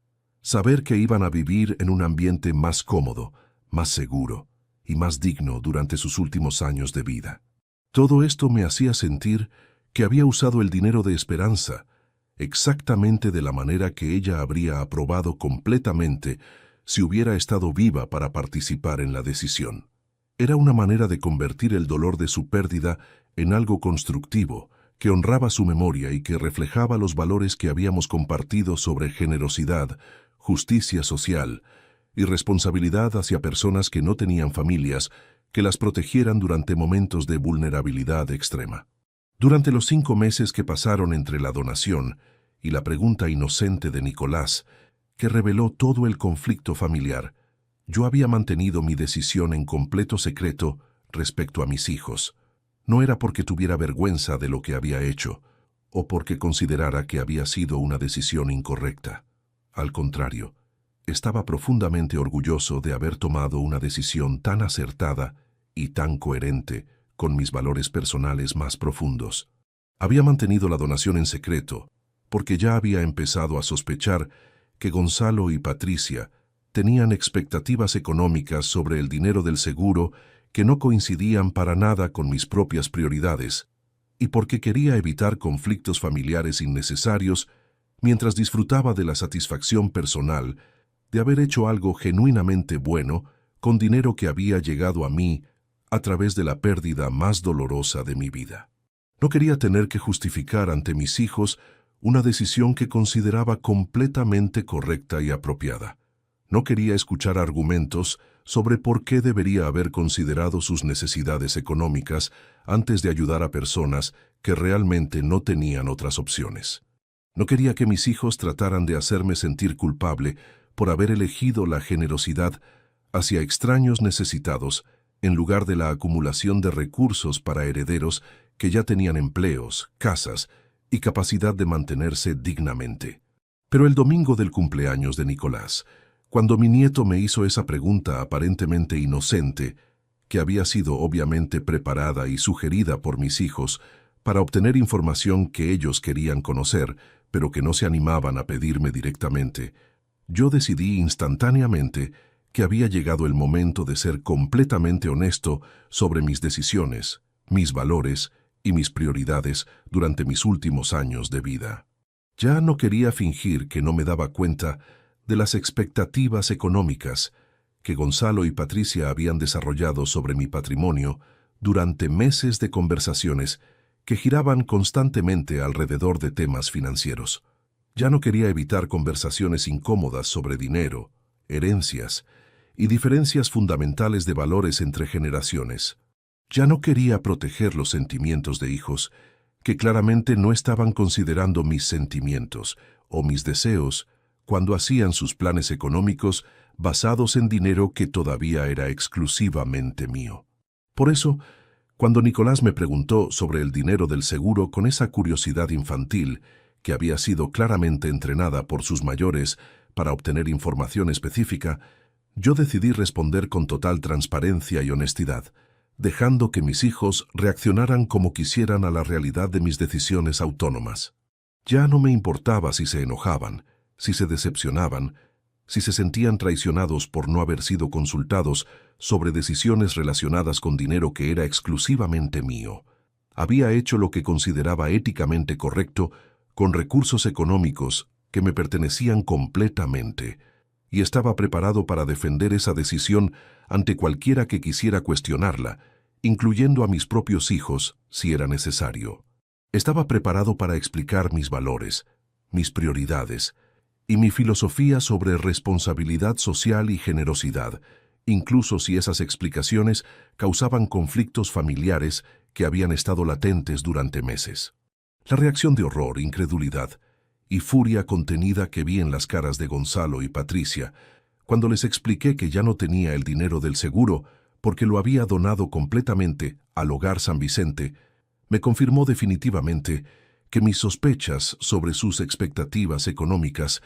Saber que iban a vivir en un ambiente más cómodo, más seguro y más digno durante sus últimos años de vida. Todo esto me hacía sentir que había usado el dinero de Esperanza exactamente de la manera que ella habría aprobado completamente si hubiera estado viva para participar en la decisión. Era una manera de convertir el dolor de su pérdida en algo constructivo, que honraba su memoria y que reflejaba los valores que habíamos compartido sobre generosidad, justicia social y responsabilidad hacia personas que no tenían familias que las protegieran durante momentos de vulnerabilidad extrema. Durante los 5 meses que pasaron entre la donación y la pregunta inocente de Nicolás, que reveló todo el conflicto familiar, yo había mantenido mi decisión en completo secreto respecto a mis hijos. No era porque tuviera vergüenza de lo que había hecho, o porque considerara que había sido una decisión incorrecta. Al contrario, estaba profundamente orgulloso de haber tomado una decisión tan acertada y tan coherente con mis valores personales más profundos. Había mantenido la donación en secreto, porque ya había empezado a sospechar que Gonzalo y Patricia tenían expectativas económicas sobre el dinero del seguro que no coincidían para nada con mis propias prioridades, y porque quería evitar conflictos familiares innecesarios mientras disfrutaba de la satisfacción personal de haber hecho algo genuinamente bueno con dinero que había llegado a mí a través de la pérdida más dolorosa de mi vida. No quería tener que justificar ante mis hijos una decisión que consideraba completamente correcta y apropiada. No quería escuchar argumentos sobre por qué debería haber considerado sus necesidades económicas antes de ayudar a personas que realmente no tenían otras opciones. No quería que mis hijos trataran de hacerme sentir culpable por haber elegido la generosidad hacia extraños necesitados en lugar de la acumulación de recursos para herederos que ya tenían empleos, casas y capacidad de mantenerse dignamente. Pero el domingo del cumpleaños de Nicolás, cuando mi nieto me hizo esa pregunta aparentemente inocente, que había sido obviamente preparada y sugerida por mis hijos para obtener información que ellos querían conocer, pero que no se animaban a pedirme directamente, yo decidí instantáneamente que había llegado el momento de ser completamente honesto sobre mis decisiones, mis valores y mis prioridades durante mis últimos años de vida. Ya no quería fingir que no me daba cuenta de las expectativas económicas que Gonzalo y Patricia habían desarrollado sobre mi patrimonio durante meses de conversaciones que giraban constantemente alrededor de temas financieros. Ya no quería evitar conversaciones incómodas sobre dinero, herencias y diferencias fundamentales de valores entre generaciones. Ya no quería proteger los sentimientos de hijos que claramente no estaban considerando mis sentimientos o mis deseos cuando hacían sus planes económicos basados en dinero que todavía era exclusivamente mío. Por eso, cuando Nicolás me preguntó sobre el dinero del seguro con esa curiosidad infantil que había sido claramente entrenada por sus mayores para obtener información específica, yo decidí responder con total transparencia y honestidad, dejando que mis hijos reaccionaran como quisieran a la realidad de mis decisiones autónomas. Ya no me importaba si se enojaban, si se decepcionaban, si se sentían traicionados por no haber sido consultados sobre decisiones relacionadas con dinero que era exclusivamente mío. Había hecho lo que consideraba éticamente correcto con recursos económicos que me pertenecían completamente, y estaba preparado para defender esa decisión ante cualquiera que quisiera cuestionarla, incluyendo a mis propios hijos, si era necesario. Estaba preparado para explicar mis valores, mis prioridades y mi filosofía sobre responsabilidad social y generosidad, incluso si esas explicaciones causaban conflictos familiares que habían estado latentes durante meses. La reacción de horror, incredulidad y furia contenida que vi en las caras de Gonzalo y Patricia cuando les expliqué que ya no tenía el dinero del seguro porque lo había donado completamente al Hogar San Vicente, me confirmó definitivamente que mis sospechas sobre sus expectativas económicas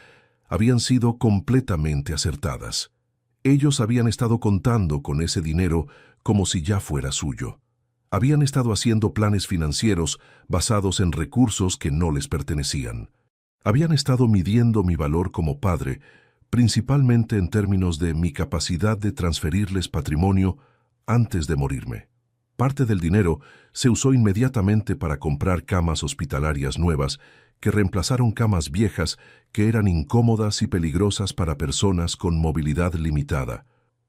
habían sido completamente acertadas. Ellos habían estado contando con ese dinero como si ya fuera suyo. Habían estado haciendo planes financieros basados en recursos que no les pertenecían. Habían estado midiendo mi valor como padre, principalmente en términos de mi capacidad de transferirles patrimonio antes de morirme. Parte del dinero se usó inmediatamente para comprar camas hospitalarias nuevas que reemplazaron camas viejas que eran incómodas y peligrosas para personas con movilidad limitada.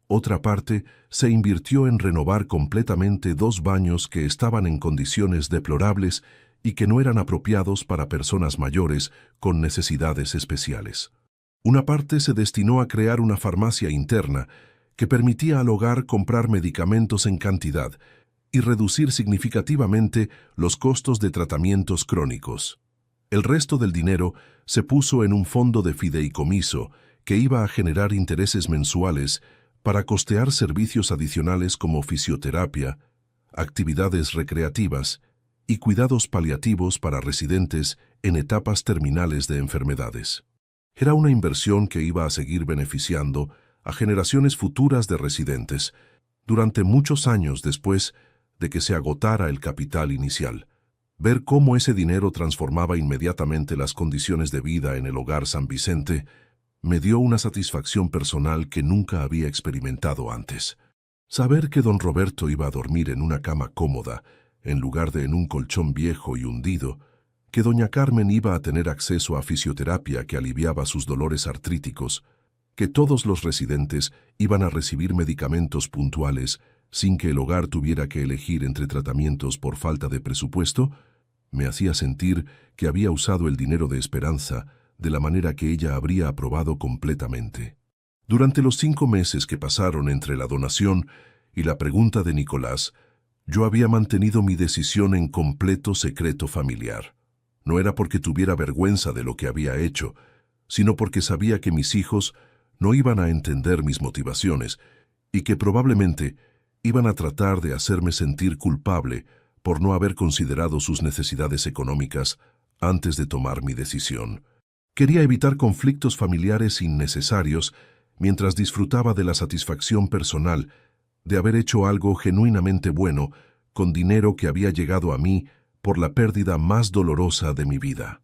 Otra parte se invirtió en renovar completamente 2 baños que estaban en condiciones deplorables y que no eran apropiados para personas mayores con necesidades especiales. Una parte se destinó a crear una farmacia interna que permitía al hogar comprar medicamentos en cantidad y reducir significativamente los costos de tratamientos crónicos. El resto del dinero se puso en un fondo de fideicomiso que iba a generar intereses mensuales para costear servicios adicionales como fisioterapia, actividades recreativas y cuidados paliativos para residentes en etapas terminales de enfermedades. Era una inversión que iba a seguir beneficiando a generaciones futuras de residentes durante muchos años después de que se agotara el capital inicial. Ver cómo ese dinero transformaba inmediatamente las condiciones de vida en el Hogar San Vicente me dio una satisfacción personal que nunca había experimentado antes. Saber que don Roberto iba a dormir en una cama cómoda, en lugar de en un colchón viejo y hundido, que doña Carmen iba a tener acceso a fisioterapia que aliviaba sus dolores artríticos, que todos los residentes iban a recibir medicamentos puntuales sin que el hogar tuviera que elegir entre tratamientos por falta de presupuesto, me hacía sentir que había usado el dinero de Esperanza de la manera que ella habría aprobado completamente. Durante los 5 meses que pasaron entre la donación y la pregunta de Nicolás, yo había mantenido mi decisión en completo secreto familiar. No era porque tuviera vergüenza de lo que había hecho, sino porque sabía que mis hijos no iban a entender mis motivaciones y que probablemente iban a tratar de hacerme sentir culpable por no haber considerado sus necesidades económicas antes de tomar mi decisión. Quería evitar conflictos familiares innecesarios mientras disfrutaba de la satisfacción personal de haber hecho algo genuinamente bueno con dinero que había llegado a mí por la pérdida más dolorosa de mi vida.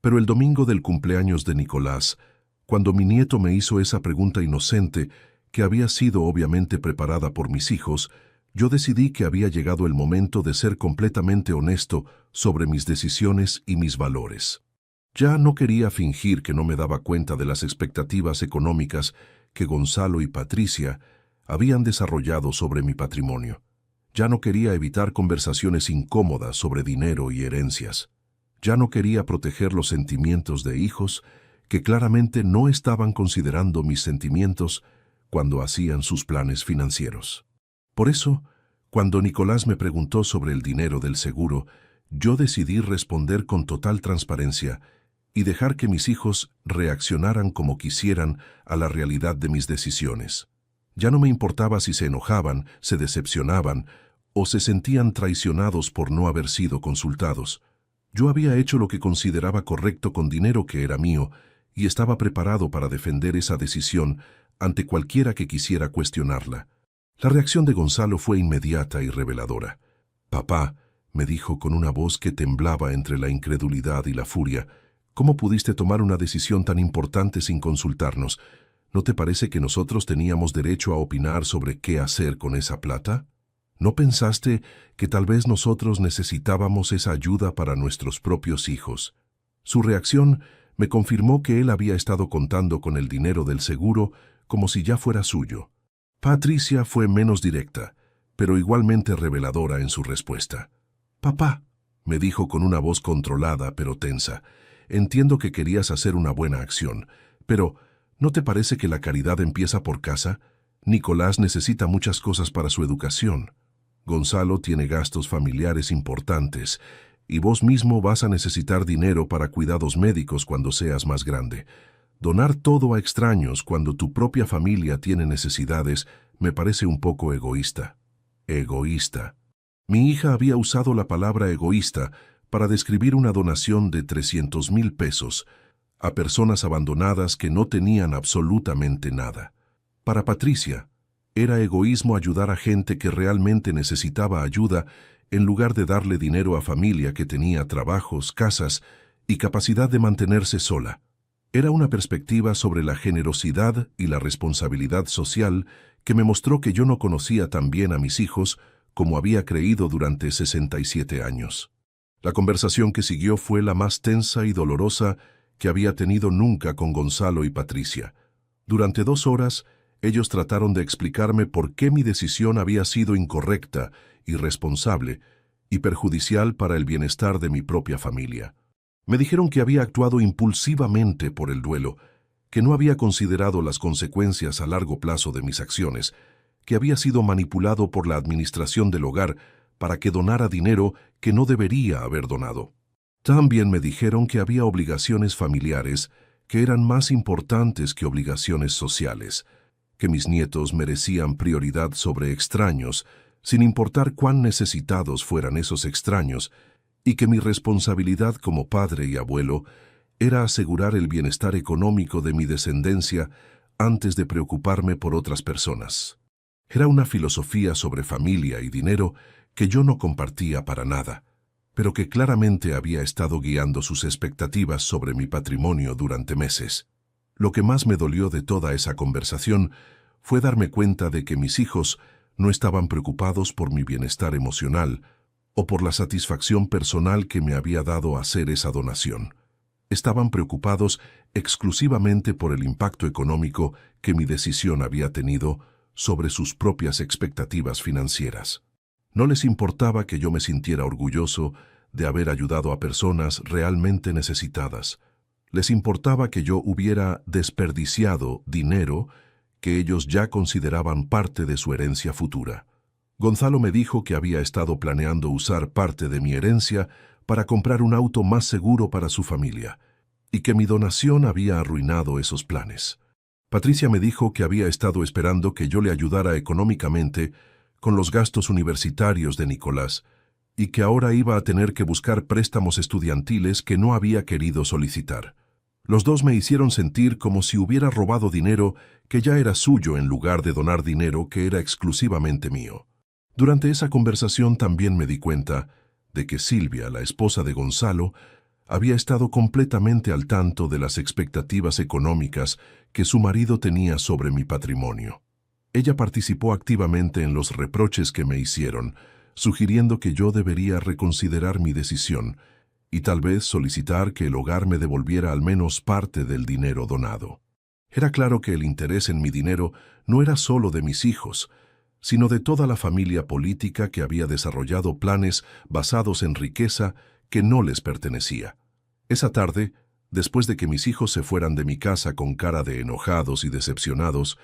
Pero el domingo del cumpleaños de Nicolás, cuando mi nieto me hizo esa pregunta inocente, que había sido obviamente preparada por mis hijos, yo decidí que había llegado el momento de ser completamente honesto sobre mis decisiones y mis valores. Ya no quería fingir que no me daba cuenta de las expectativas económicas que Gonzalo y Patricia habían desarrollado sobre mi patrimonio. Ya no quería evitar conversaciones incómodas sobre dinero y herencias. Ya no quería proteger los sentimientos de hijos que claramente no estaban considerando mis sentimientos cuando hacían sus planes financieros. Por eso, cuando Nicolás me preguntó sobre el dinero del seguro, yo decidí responder con total transparencia y dejar que mis hijos reaccionaran como quisieran a la realidad de mis decisiones. Ya no me importaba si se enojaban, se decepcionaban o se sentían traicionados por no haber sido consultados. Yo había hecho lo que consideraba correcto con dinero que era mío y estaba preparado para defender esa decisión ante cualquiera que quisiera cuestionarla. La reacción de Gonzalo fue inmediata y reveladora. «Papá», me dijo con una voz que temblaba entre la incredulidad y la furia, «¿cómo pudiste tomar una decisión tan importante sin consultarnos? ¿No te parece que nosotros teníamos derecho a opinar sobre qué hacer con esa plata? ¿No pensaste que tal vez nosotros necesitábamos esa ayuda para nuestros propios hijos?» Su reacción me confirmó que él había estado contando con el dinero del seguro como si ya fuera suyo. Patricia fue menos directa, pero igualmente reveladora en su respuesta. «Papá», me dijo con una voz controlada pero tensa, «entiendo que querías hacer una buena acción, pero ¿no te parece que la caridad empieza por casa? Nicolás necesita muchas cosas para su educación. Gonzalo tiene gastos familiares importantes y vos mismo vas a necesitar dinero para cuidados médicos cuando seas más grande. Donar todo a extraños cuando tu propia familia tiene necesidades me parece un poco egoísta». Egoísta. Mi hija había usado la palabra egoísta para describir una donación de 300,000 pesos a personas abandonadas que no tenían absolutamente nada. Para Patricia, era egoísmo ayudar a gente que realmente necesitaba ayuda en lugar de darle dinero a familia que tenía trabajos, casas y capacidad de mantenerse sola. Era una perspectiva sobre la generosidad y la responsabilidad social que me mostró que yo no conocía tan bien a mis hijos como había creído durante 67 años. La conversación que siguió fue la más tensa y dolorosa que había tenido nunca con Gonzalo y Patricia. Durante 2 horas, Ellos trataron de explicarme por qué mi decisión había sido incorrecta, irresponsable y perjudicial para el bienestar de mi propia familia. Me dijeron que había actuado impulsivamente por el duelo, que no había considerado las consecuencias a largo plazo de mis acciones, que había sido manipulado por la administración del hogar para que donara dinero que no debería haber donado. También me dijeron que había obligaciones familiares que eran más importantes que obligaciones sociales, que mis nietos merecían prioridad sobre extraños, sin importar cuán necesitados fueran esos extraños, y que mi responsabilidad como padre y abuelo era asegurar el bienestar económico de mi descendencia antes de preocuparme por otras personas. Era una filosofía sobre familia y dinero que yo no compartía para nada, pero que claramente había estado guiando sus expectativas sobre mi patrimonio durante meses. Lo que más me dolió de toda esa conversación fue darme cuenta de que mis hijos no estaban preocupados por mi bienestar emocional o por la satisfacción personal que me había dado hacer esa donación. Estaban preocupados exclusivamente por el impacto económico que mi decisión había tenido sobre sus propias expectativas financieras. No les importaba que yo me sintiera orgulloso de haber ayudado a personas realmente necesitadas. Les importaba que yo hubiera desperdiciado dinero que ellos ya consideraban parte de su herencia futura. Gonzalo me dijo que había estado planeando usar parte de mi herencia para comprar un auto más seguro para su familia, y que mi donación había arruinado esos planes. Patricia me dijo que había estado esperando que yo le ayudara económicamente con los gastos universitarios de Nicolás, y que ahora iba a tener que buscar préstamos estudiantiles que no había querido solicitar. Los dos me hicieron sentir como si hubiera robado dinero que ya era suyo en lugar de donar dinero que era exclusivamente mío. Durante esa conversación también me di cuenta de que Silvia, la esposa de Gonzalo, había estado completamente al tanto de las expectativas económicas que su marido tenía sobre mi patrimonio. Ella participó activamente en los reproches que me hicieron, sugiriendo que yo debería reconsiderar mi decisión y tal vez solicitar que el hogar me devolviera al menos parte del dinero donado. Era claro que el interés en mi dinero no era solo de mis hijos, sino de toda la familia política que había desarrollado planes basados en riqueza que no les pertenecía. Esa tarde, después de que mis hijos se fueran de mi casa con cara de enojados y decepcionados,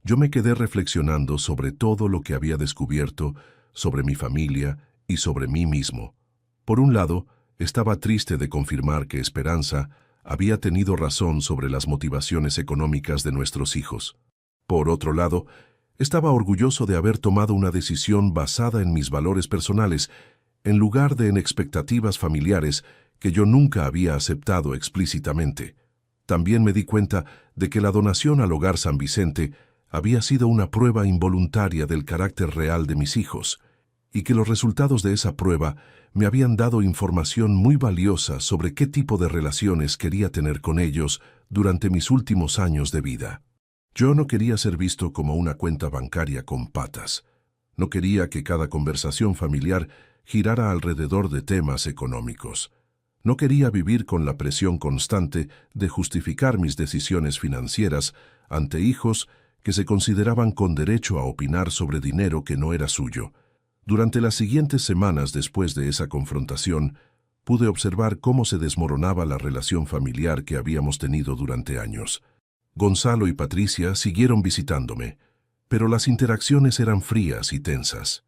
yo me quedé reflexionando sobre todo lo que había descubierto sobre mi familia y sobre mí mismo. Por un lado, estaba triste de confirmar que Esperanza había tenido razón sobre las motivaciones económicas de nuestros hijos. Por otro lado, estaba orgulloso de haber tomado una decisión basada en mis valores personales, en lugar de en expectativas familiares que yo nunca había aceptado explícitamente. También me di cuenta de que la donación al Hogar San Vicente había sido una prueba involuntaria del carácter real de mis hijos, y que los resultados de esa prueba me habían dado información muy valiosa sobre qué tipo de relaciones quería tener con ellos durante mis últimos años de vida. Yo no quería ser visto como una cuenta bancaria con patas. No quería que cada conversación familiar girara alrededor de temas económicos. No quería vivir con la presión constante de justificar mis decisiones financieras ante hijos que se consideraban con derecho a opinar sobre dinero que no era suyo. Durante las siguientes semanas después de esa confrontación, pude observar cómo se desmoronaba la relación familiar que habíamos tenido durante años. Gonzalo y Patricia siguieron visitándome, pero las interacciones eran frías y tensas.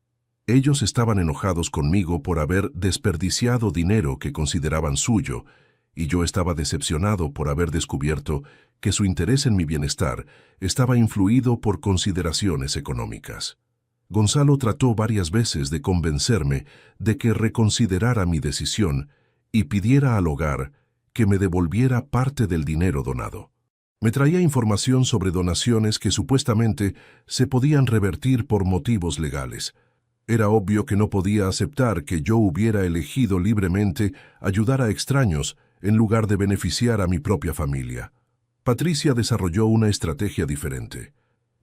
Ellos estaban enojados conmigo por haber desperdiciado dinero que consideraban suyo, y yo estaba decepcionado por haber descubierto que su interés en mi bienestar estaba influido por consideraciones económicas. Gonzalo trató varias veces de convencerme de que reconsiderara mi decisión y pidiera al hogar que me devolviera parte del dinero donado. Me traía información sobre donaciones que supuestamente se podían revertir por motivos legales. Era obvio que no podía aceptar que yo hubiera elegido libremente ayudar a extraños en lugar de beneficiar a mi propia familia. Patricia desarrolló una estrategia diferente.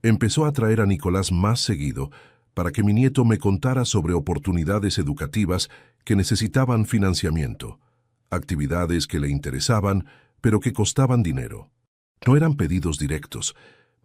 Empezó a traer a Nicolás más seguido para que mi nieto me contara sobre oportunidades educativas que necesitaban financiamiento, actividades que le interesaban, pero que costaban dinero. No eran pedidos directos,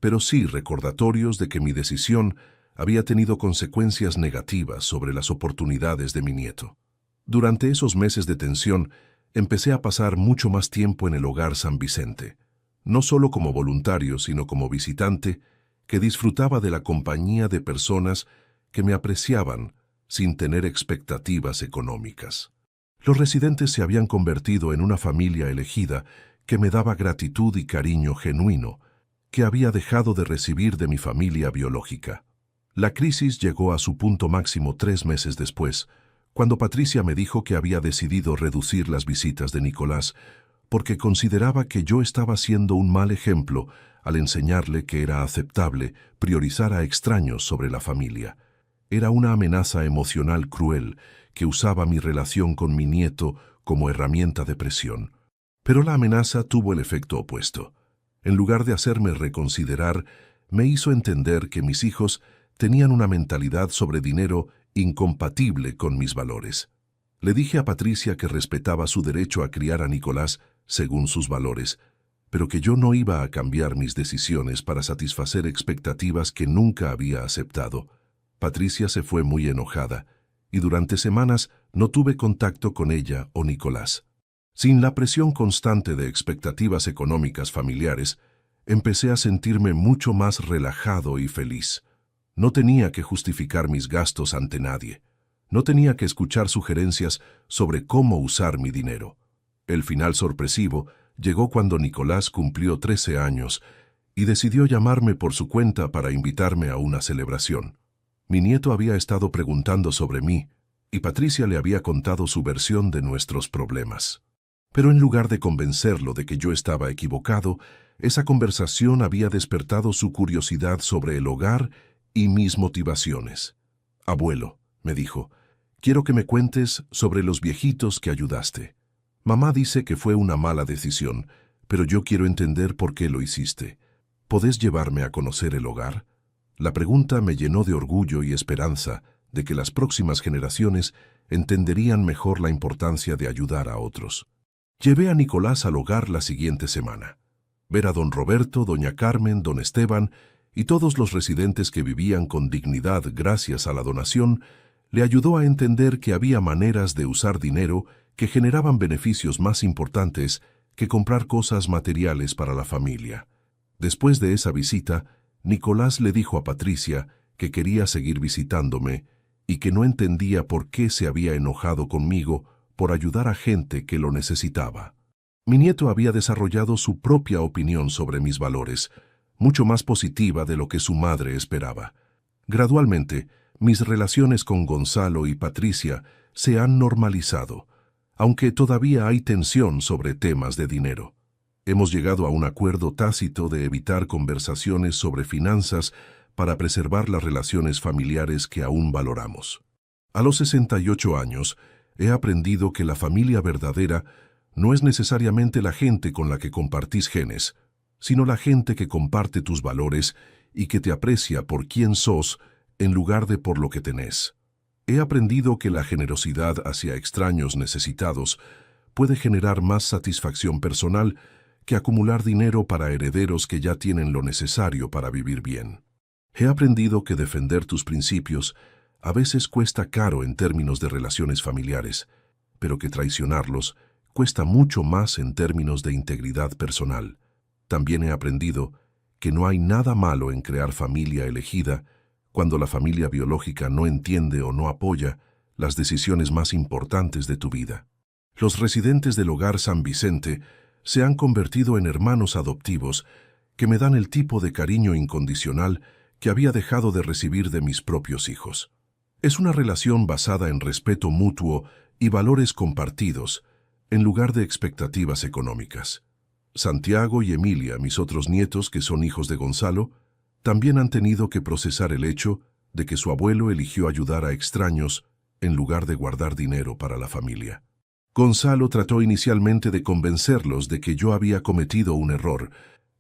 pero sí recordatorios de que mi decisión había tenido consecuencias negativas sobre las oportunidades de mi nieto. Durante esos meses de tensión, empecé a pasar mucho más tiempo en el Hogar San Vicente, no solo como voluntario, sino como visitante, que disfrutaba de la compañía de personas que me apreciaban sin tener expectativas económicas. Los residentes se habían convertido en una familia elegida que me daba gratitud y cariño genuino, que había dejado de recibir de mi familia biológica. La crisis llegó a su punto máximo 3 meses después, cuando Patricia me dijo que había decidido reducir las visitas de Nicolás porque consideraba que yo estaba siendo un mal ejemplo al enseñarle que era aceptable priorizar a extraños sobre la familia. Era una amenaza emocional cruel que usaba mi relación con mi nieto como herramienta de presión. Pero la amenaza tuvo el efecto opuesto. En lugar de hacerme reconsiderar, me hizo entender que mis hijos tenían una mentalidad sobre dinero incompatible con mis valores. Le dije a Patricia que respetaba su derecho a criar a Nicolás según sus valores, pero que yo no iba a cambiar mis decisiones para satisfacer expectativas que nunca había aceptado. Patricia se fue muy enojada, y durante semanas no tuve contacto con ella o Nicolás. Sin la presión constante de expectativas económicas familiares, empecé a sentirme mucho más relajado y feliz. No tenía que justificar mis gastos ante nadie. No tenía que escuchar sugerencias sobre cómo usar mi dinero. El final sorpresivo llegó cuando Nicolás cumplió 13 años y decidió llamarme por su cuenta para invitarme a una celebración. Mi nieto había estado preguntando sobre mí y Patricia le había contado su versión de nuestros problemas. Pero en lugar de convencerlo de que yo estaba equivocado, esa conversación había despertado su curiosidad sobre el hogar y mis motivaciones. «Abuelo», me dijo, «quiero que me cuentes sobre los viejitos que ayudaste. Mamá dice que fue una mala decisión, pero yo quiero entender por qué lo hiciste. ¿Podés llevarme a conocer el hogar?». La pregunta me llenó de orgullo y esperanza de que las próximas generaciones entenderían mejor la importancia de ayudar a otros. Llevé a Nicolás al hogar la siguiente semana. Ver a don Roberto, doña Carmen, don Esteban y todos los residentes que vivían con dignidad gracias a la donación, le ayudó a entender que había maneras de usar dinero que generaban beneficios más importantes que comprar cosas materiales para la familia. Después de esa visita, Nicolás le dijo a Patricia que quería seguir visitándome y que no entendía por qué se había enojado conmigo por ayudar a gente que lo necesitaba. Mi nieto había desarrollado su propia opinión sobre mis valores, mucho más positiva de lo que su madre esperaba. Gradualmente, mis relaciones con Gonzalo y Patricia se han normalizado, aunque todavía hay tensión sobre temas de dinero. Hemos llegado a un acuerdo tácito de evitar conversaciones sobre finanzas para preservar las relaciones familiares que aún valoramos. A los 68 años, he aprendido que la familia verdadera no es necesariamente la gente con la que compartís genes, sino la gente que comparte tus valores y que te aprecia por quién sos en lugar de por lo que tenés. He aprendido que la generosidad hacia extraños necesitados puede generar más satisfacción personal que acumular dinero para herederos que ya tienen lo necesario para vivir bien. He aprendido que defender tus principios a veces cuesta caro en términos de relaciones familiares, pero que traicionarlos cuesta mucho más en términos de integridad personal. También he aprendido que no hay nada malo en crear familia elegida cuando la familia biológica no entiende o no apoya las decisiones más importantes de tu vida. Los residentes del Hogar San Vicente se han convertido en hermanos adoptivos que me dan el tipo de cariño incondicional que había dejado de recibir de mis propios hijos. Es una relación basada en respeto mutuo y valores compartidos, en lugar de expectativas económicas. Santiago y Emilia, mis otros nietos que son hijos de Gonzalo, también han tenido que procesar el hecho de que su abuelo eligió ayudar a extraños en lugar de guardar dinero para la familia. Gonzalo trató inicialmente de convencerlos de que yo había cometido un error,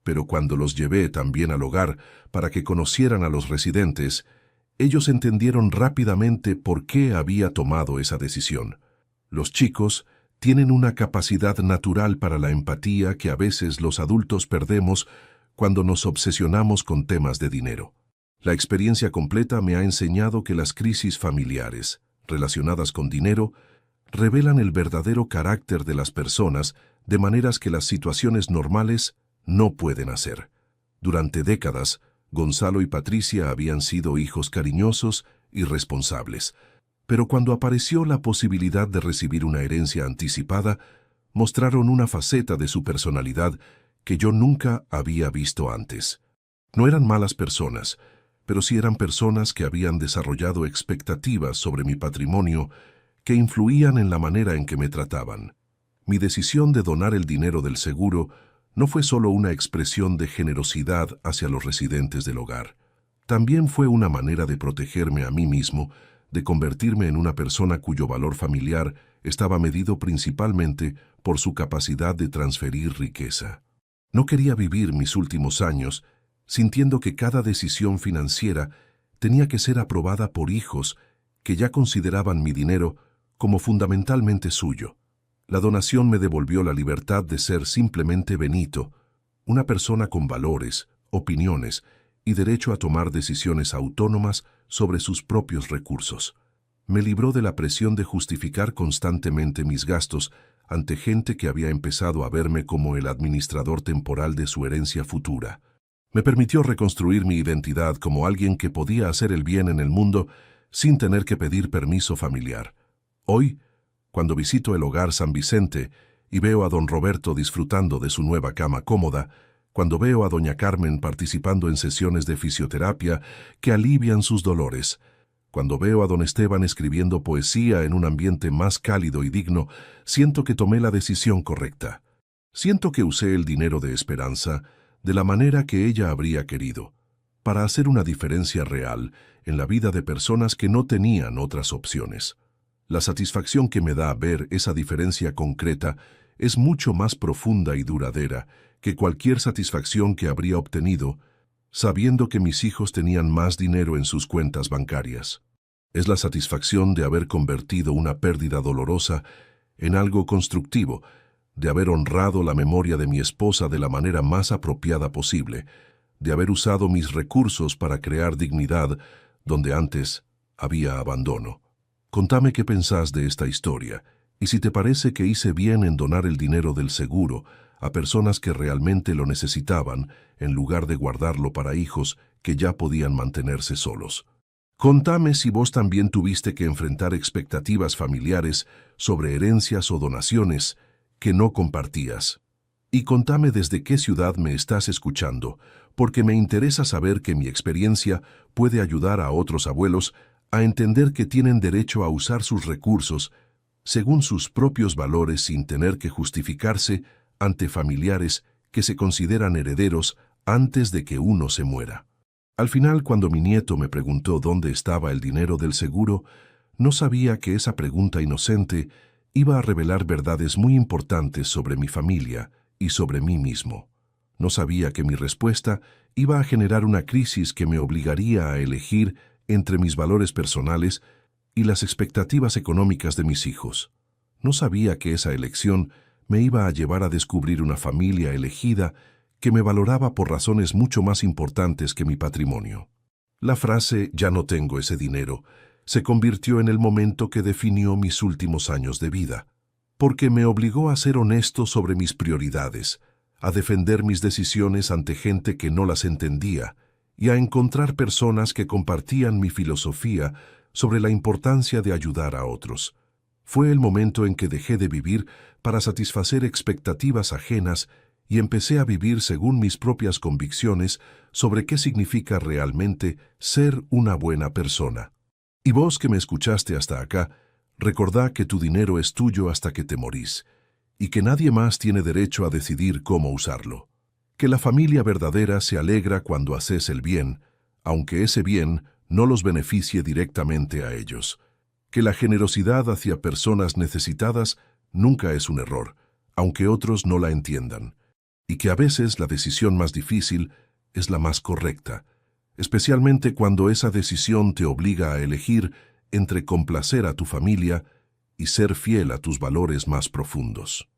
pero cuando los llevé también al hogar para que conocieran a los residentes, ellos entendieron rápidamente por qué había tomado esa decisión. Los chicos tienen una capacidad natural para la empatía que a veces los adultos perdemos cuando nos obsesionamos con temas de dinero. La experiencia completa me ha enseñado que las crisis familiares, relacionadas con dinero, revelan el verdadero carácter de las personas de maneras que las situaciones normales no pueden hacer. Durante décadas, Gonzalo y Patricia habían sido hijos cariñosos y responsables, pero cuando apareció la posibilidad de recibir una herencia anticipada, mostraron una faceta de su personalidad que yo nunca había visto antes. No eran malas personas, pero sí eran personas que habían desarrollado expectativas sobre mi patrimonio que influían en la manera en que me trataban. Mi decisión de donar el dinero del seguro no fue solo una expresión de generosidad hacia los residentes del hogar. También fue una manera de protegerme a mí mismo, de convertirme en una persona cuyo valor familiar estaba medido principalmente por su capacidad de transferir riqueza. No quería vivir mis últimos años sintiendo que cada decisión financiera tenía que ser aprobada por hijos que ya consideraban mi dinero como fundamentalmente suyo. La donación me devolvió la libertad de ser simplemente Benito, una persona con valores, opiniones y derecho a tomar decisiones autónomas sobre sus propios recursos. Me libró de la presión de justificar constantemente mis gastos ante gente que había empezado a verme como el administrador temporal de su herencia futura. Me permitió reconstruir mi identidad como alguien que podía hacer el bien en el mundo sin tener que pedir permiso familiar. Hoy, cuando visito el hogar San Vicente y veo a don Roberto disfrutando de su nueva cama cómoda, cuando veo a doña Carmen participando en sesiones de fisioterapia que alivian sus dolores, cuando veo a don Esteban escribiendo poesía en un ambiente más cálido y digno, siento que tomé la decisión correcta. Siento que usé el dinero de Esperanza de la manera que ella habría querido, para hacer una diferencia real en la vida de personas que no tenían otras opciones. La satisfacción que me da ver esa diferencia concreta es mucho más profunda y duradera que cualquier satisfacción que habría obtenido sabiendo que mis hijos tenían más dinero en sus cuentas bancarias. Es la satisfacción de haber convertido una pérdida dolorosa en algo constructivo, de haber honrado la memoria de mi esposa de la manera más apropiada posible, de haber usado mis recursos para crear dignidad donde antes había abandono. Contame qué pensás de esta historia, y si te parece que hice bien en donar el dinero del seguro a personas que realmente lo necesitaban, en lugar de guardarlo para hijos que ya podían mantenerse solos. Contame si vos también tuviste que enfrentar expectativas familiares sobre herencias o donaciones que no compartías. Y contame desde qué ciudad me estás escuchando, porque me interesa saber que mi experiencia puede ayudar a otros abuelos a entender que tienen derecho a usar sus recursos según sus propios valores sin tener que justificarse ante familiares que se consideran herederos antes de que uno se muera. Al final, cuando mi nieto me preguntó dónde estaba el dinero del seguro, no sabía que esa pregunta inocente iba a revelar verdades muy importantes sobre mi familia y sobre mí mismo. No sabía que mi respuesta iba a generar una crisis que me obligaría a elegir entre mis valores personales y las expectativas económicas de mis hijos. No sabía que esa elección me iba a llevar a descubrir una familia elegida que me valoraba por razones mucho más importantes que mi patrimonio. La frase «ya no tengo ese dinero» se convirtió en el momento que definió mis últimos años de vida, porque me obligó a ser honesto sobre mis prioridades, a defender mis decisiones ante gente que no las entendía y a encontrar personas que compartían mi filosofía sobre la importancia de ayudar a otros. Fue el momento en que dejé de vivir para satisfacer expectativas ajenas y empecé a vivir según mis propias convicciones sobre qué significa realmente ser una buena persona. Y vos que me escuchaste hasta acá, recordá que tu dinero es tuyo hasta que te morís, y que nadie más tiene derecho a decidir cómo usarlo. Que la familia verdadera se alegra cuando haces el bien, aunque ese bien no los beneficie directamente a ellos. Que la generosidad hacia personas necesitadas nunca es un error, aunque otros no la entiendan. Y que a veces la decisión más difícil es la más correcta, especialmente cuando esa decisión te obliga a elegir entre complacer a tu familia y ser fiel a tus valores más profundos.